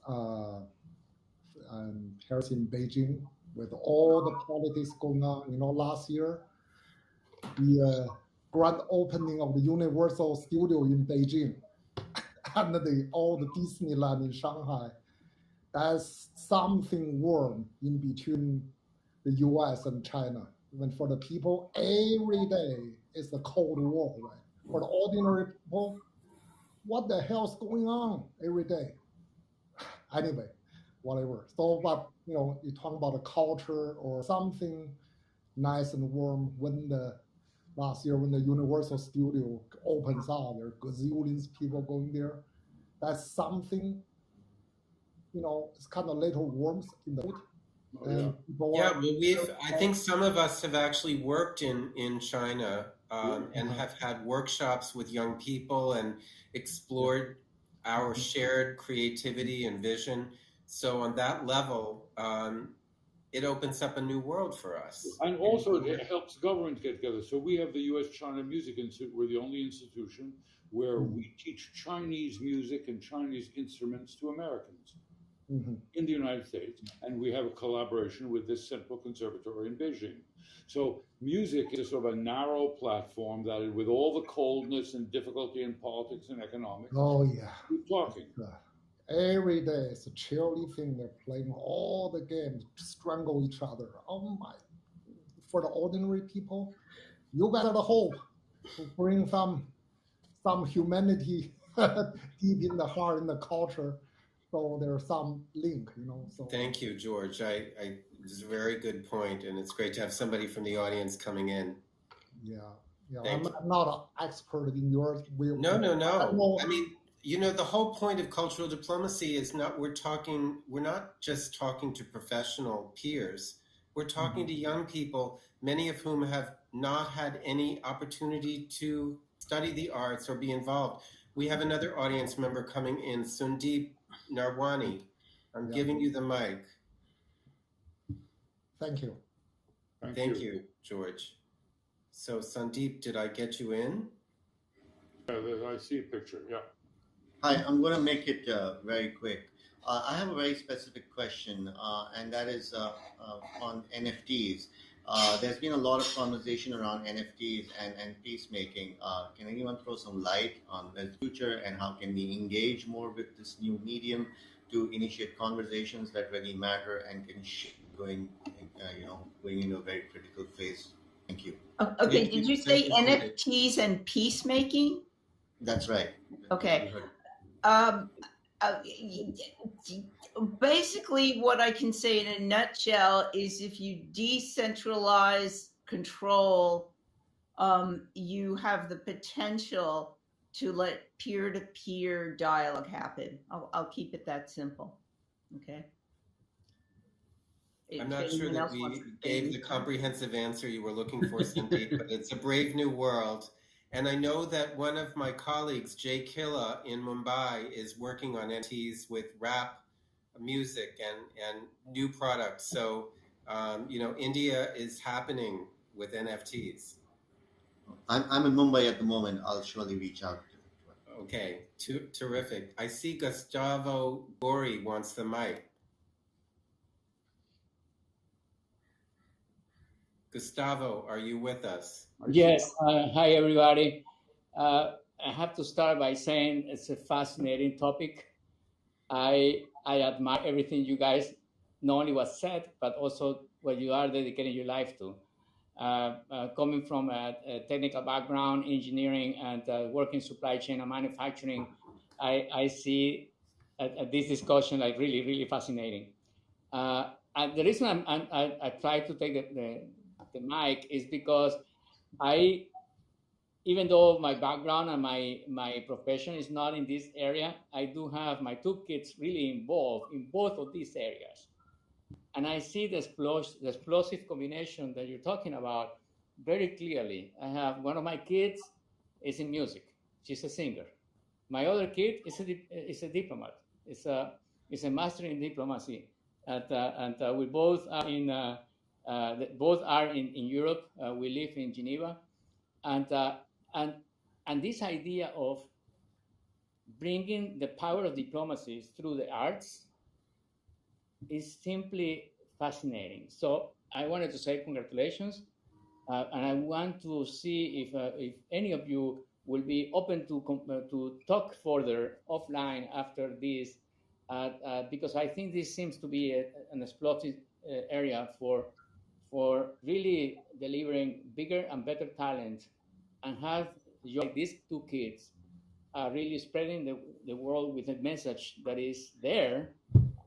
here in Beijing with all the politics going on. You know, last year, the grand opening of the Universal Studio in Beijing and all the Disneyland in Shanghai. There's something warm in between the US and China. Even for the people, every day is a Cold War, right? For the ordinary people, what the hell's going on every day? Anyway, whatever. So, but you know, you talk about a culture or something nice and warm when the last year when the Universal Studio opens up, there are gazillions people going there. That's something, you know, it's kind of little warmth in the mood.
Oh,
yeah, well, I think some of us have actually worked in China and have had workshops with young people and explored our shared creativity and vision. So on that level, it opens up a new world for us.
And also it helps governments get together. So we have the U.S.-China Music Institute. We're the only institution where we teach Chinese music and Chinese instruments to Americans in the United States. And we have a collaboration with this Central Conservatory in Beijing. So music is sort of a narrow platform that, with all the coldness and difficulty in politics and economics, keep talking.
Every day it's a cheerly thing. They're playing all the games, strangle each other. Oh my! For the ordinary people, you got the hope to bring some humanity deep in the heart, in the culture. So there's some link, you know. So
thank you, George. It's a very good point, and it's great to have somebody from the audience coming in.
Yeah. I'm not an expert in yours.
No. I mean, you know, the whole point of cultural diplomacy is we're not just talking to professional peers. We're talking to young people, many of whom have not had any opportunity to study the arts or be involved. We have another audience member coming in, Sundeep Narwani. I'm giving you the mic.
Thank you.
Thank you, George. So Sandeep, did I get you in?
I see a picture. Yeah.
Hi, I'm going to make it very quick. I have a very specific question, and that is on NFTs. There's been a lot of conversation around NFTs and peacemaking. Can anyone throw some light on the future and how can we engage more with this new medium to initiate conversations that really matter and can shape going into a very critical phase? Thank you.
Okay, did you say
Thank you.
NFTs and peacemaking?
That's right.
Okay.
You heard.
Uh, Basically, what I can say in a nutshell is if you decentralize control, you have the potential to let peer-to-peer dialogue happen. I'll keep it that simple. Okay.
I'm not sure that we gave the comprehensive answer you were looking for, Sandeep, but it's a brave new world. And I know that one of my colleagues, Jay Killa in Mumbai, is working on NFTs with rap music and new products. So, India is happening with NFTs.
I'm in Mumbai at the moment. I'll surely reach out.
Okay, terrific. I see Gustavo Gori wants the mic. Gustavo, are you with us?
Yes. Hi, everybody. I have to start by saying it's a fascinating topic. I admire everything you guys not only was said, but also what you are dedicating your life to. Coming from a technical background, engineering, and working supply chain and manufacturing, I see this discussion like really, really fascinating. And the reason I try to take the mic is because even though my background and my profession is not in this area, I do have my two kids really involved in both of these areas. And I see the explosive combination that you're talking about very clearly. I have one of my kids is in music. She's a singer. My other kid is a diplomat. Is a master in diplomacy. And we both are in Europe. We live in Geneva. And this idea of bringing the power of diplomacy through the arts is simply fascinating. So I wanted to say congratulations, and I want to see if any of you will be open to talk further offline after this, because I think this seems to be an explosive area for really delivering bigger and better talent, and have these two kids really spreading the world with a message that is there.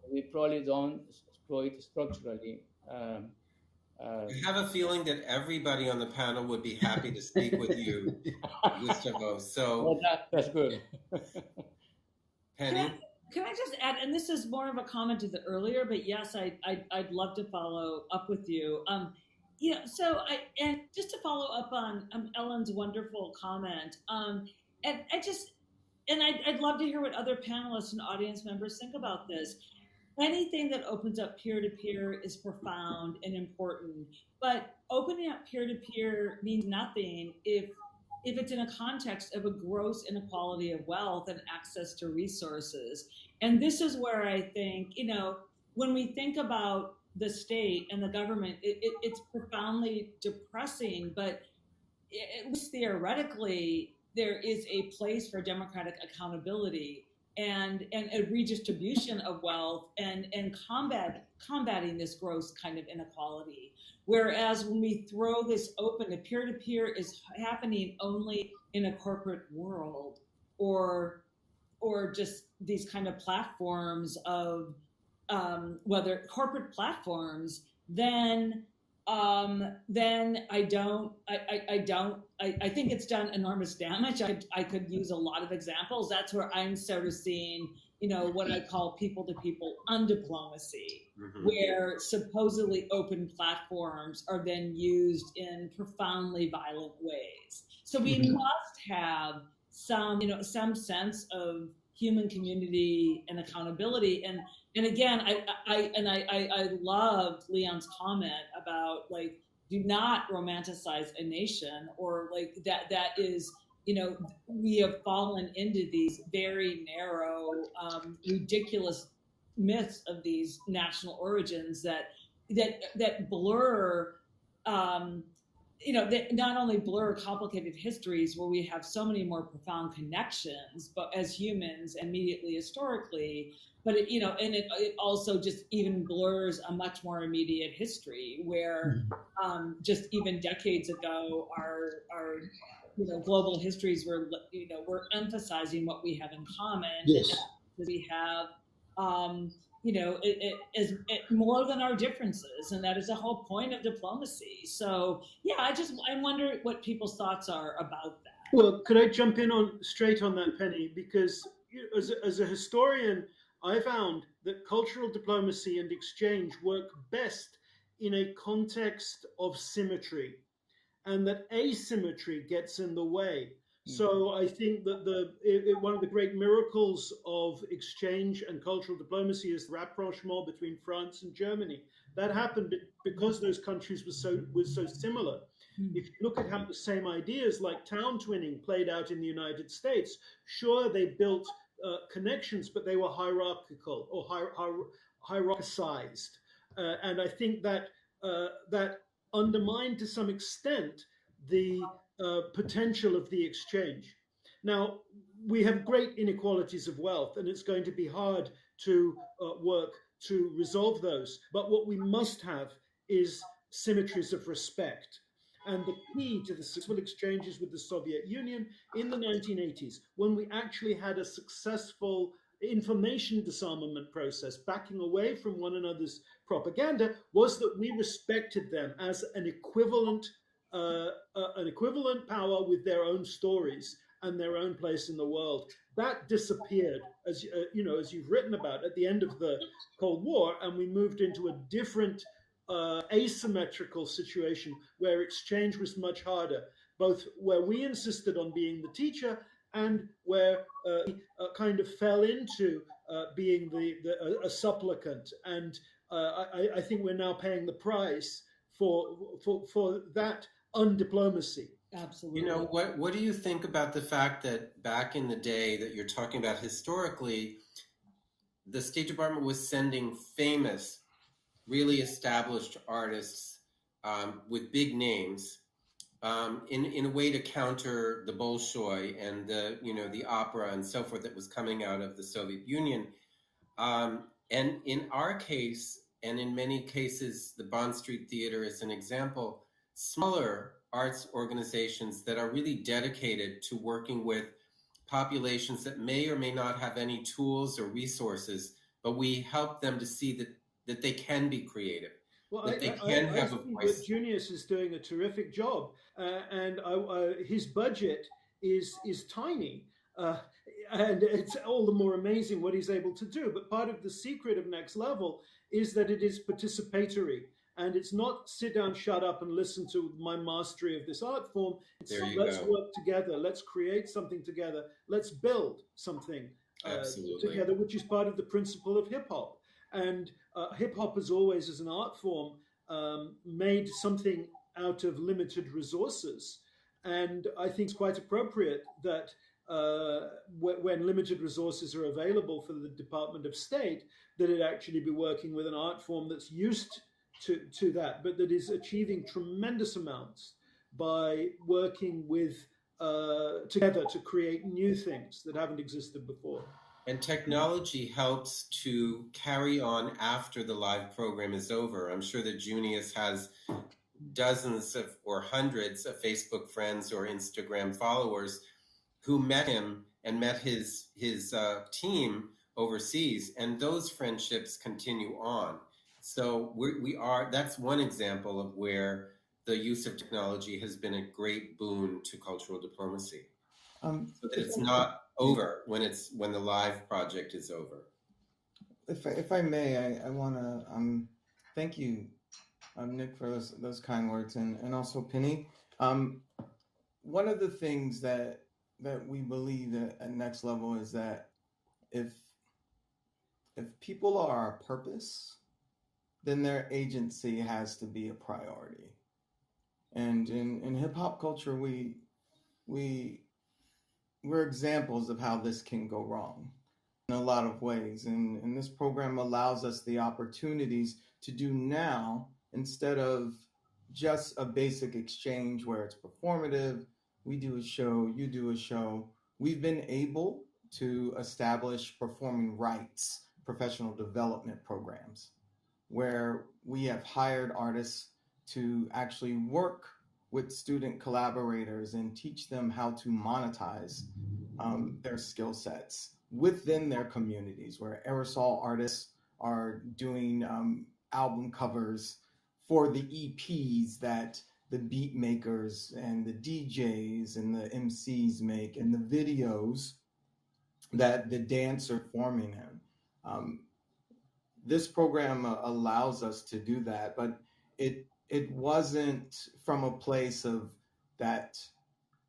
We probably don't exploit structurally.
I have a feeling that everybody on the panel would be happy to speak with you, Gustavo. So
well, that's good.
Penny?
Can I just add, and this is more of a comment to the earlier, but yes, I'd love to follow up with you. And just to follow up on Ellen's wonderful comment, I'd love to hear what other panelists and audience members think about this. Anything that opens up peer-to-peer is profound and important, but opening up peer-to-peer means nothing if it's in a context of a gross inequality of wealth and access to resources. And this is where I think, when we think about the state and the government, it's profoundly depressing, but at least theoretically, there is a place for democratic accountability and a redistribution of wealth and combating this gross kind of inequality. Whereas when we throw this open, the peer-to-peer is happening only in a corporate world, or just these kind of platforms of whether corporate platforms, then I think it's done enormous damage. I could use a lot of examples. That's where I'm sort of seeing, what I call people-to-people undiplomacy, where supposedly open platforms are then used in profoundly violent ways. So we must have some sense of human community and accountability. And again, I loved Leon's comment about do not romanticize a nation, or like that is, we have fallen into these very narrow, ridiculous myths of these national origins that blur, that not only blur complicated histories where we have so many more profound connections, but as humans immediately historically, but it also just even blurs a much more immediate history where, just even decades ago, our global histories were emphasizing what we have in common.
Yes.
And we have, it is more than our differences, and that is the whole point of diplomacy. So yeah, I wonder what people's thoughts are about that.
Well, could I jump in straight on that, Penny? Because as a historian, I found that cultural diplomacy and exchange work best in a context of symmetry, and that asymmetry gets in the way. So I think that one of the great miracles of exchange and cultural diplomacy is the rapprochement between France and Germany. That happened because those countries were so similar. If you look at how the same ideas like town twinning played out in the United States, sure, they built connections, but they were hierarchical or hierarchicized. And I think that that undermined to some extent the potential of the exchange. Now, we have great inequalities of wealth, and it's going to be hard to work to resolve those. But what we must have is symmetries of respect. And the key to the successful exchanges with the Soviet Union in the 1980s, when we actually had a successful information disarmament process, backing away from one another's propaganda, was that we respected them as an equivalent power with their own stories and their own place in the world. That disappeared, as as you've written about, at the end of the Cold War, and we moved into a different asymmetrical situation where exchange was much harder, both where we insisted on being the teacher and where kind of fell into being a supplicant. And I think we're now paying the price for that undiplomacy.
Absolutely.
You know, what do you think about the fact that back in the day that you're talking about historically, the State Department was sending famous, really established artists with big names in a way to counter the Bolshoi and the opera and so forth that was coming out of the Soviet Union. And in our case, and in many cases, the Bond Street Theater is an example, smaller arts organizations that are really dedicated to working with populations that may or may not have any tools or resources, but we help them to see that they can be creative.
Well,
that they
I
can have a
think
voice.
that Junious is doing a terrific job, and his budget is tiny, and it's all the more amazing what he's able to do. But part of the secret of Next Level is that it is participatory, and it's not sit down, shut up, and listen to my mastery of this art form. It's let's work together, let's create something together, let's build something together, which is part of the principle of hip hop. And hip hop has always, as an art form, made something out of limited resources. And I think it's quite appropriate that when limited resources are available for the Department of State, that it actually be working with an art form that's used to that, but that is achieving tremendous amounts by working with together to create new things that haven't existed before.
And technology helps to carry on after the live program is over. I'm sure that Junious has dozens of or hundreds of Facebook friends or Instagram followers who met him and met his team overseas, and those friendships continue on. So that's one example of where the use of technology has been a great boon to cultural diplomacy. So that it's not over when the live project is over.
If I may, I want to thank you, Nick, for those kind words, and also Penny. One of the things that we believe at Next Level is that if people are our purpose, then their agency has to be a priority. And in hip hop culture, we're examples of how this can go wrong in a lot of ways. And this program allows us the opportunities to do now, instead of just a basic exchange where it's performative. We do a show, you do a show. We've been able to establish performing rights, professional development programs, where we have hired artists to actually work with student collaborators and teach them how to monetize their skill sets within their communities, where aerosol artists are doing album covers for the EPs that the beat makers and the DJs and the MCs make, and the videos that the dancer forming in. This program allows us to do that, but it wasn't from a place of that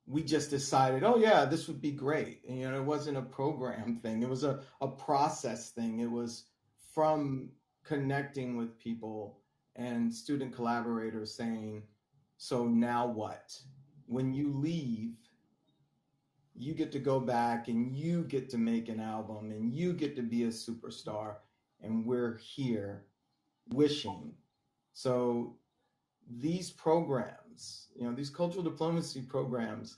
we just decided, oh yeah, this would be great. And, it wasn't a program thing. It was a process thing. It was from connecting with people and student collaborators saying, so now what? When you leave, you get to go back and you get to make an album and you get to be a superstar, and we're here wishing. So these programs, these cultural diplomacy programs,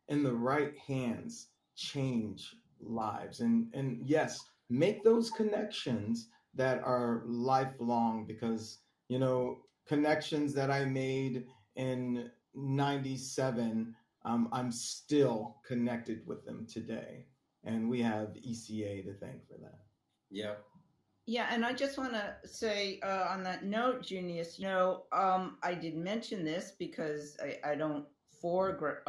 in the right hands, change lives. And yes, make those connections that are lifelong, because, connections that I made in 97, I'm still connected with them today. And we have ECA to thank for that.
Yeah.
Yeah, and I just want to say on that note, Junious, I did mention this because I don't forefront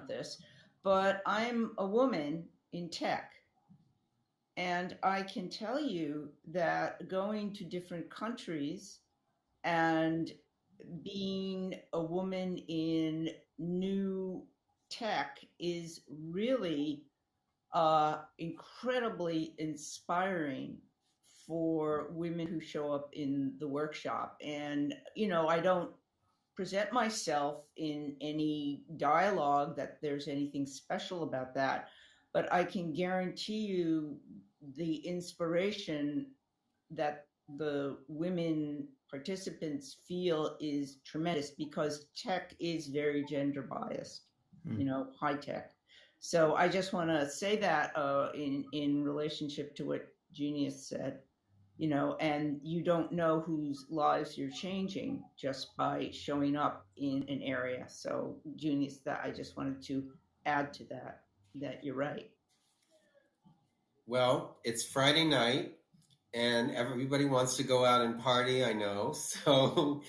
this, but I'm a woman in tech, and I can tell you that going to different countries and being a woman in new tech is really incredibly inspiring for women who show up in the workshop. And, I don't present myself in any dialogue that there's anything special about that, but I can guarantee you the inspiration that the women participants feel is tremendous, because tech is very gender biased, high tech. So I just want to say that in relationship to what Junious said, and you don't know whose lives you're changing just by showing up in an area. So Junious, that I just wanted to add to that you're right.
Well, it's Friday night and everybody wants to go out and party, I know. So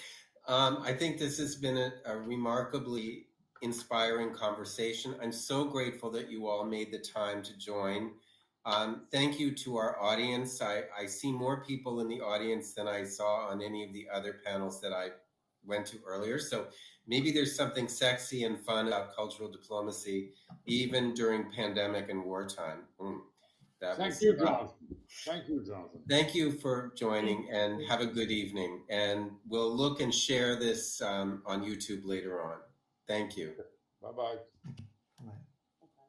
I think this has been a remarkably inspiring conversation. I'm so grateful that you all made the time to join. Thank you to our audience. I see more people in the audience than I saw on any of the other panels that I went to earlier. So maybe there's something sexy and fun about cultural diplomacy, even during pandemic and wartime.
Thank you, Jonathan. Thank you, Jonathan.
Thank you for joining, and have a good evening. And we'll look and share this on YouTube later on. Thank you.
Bye-bye.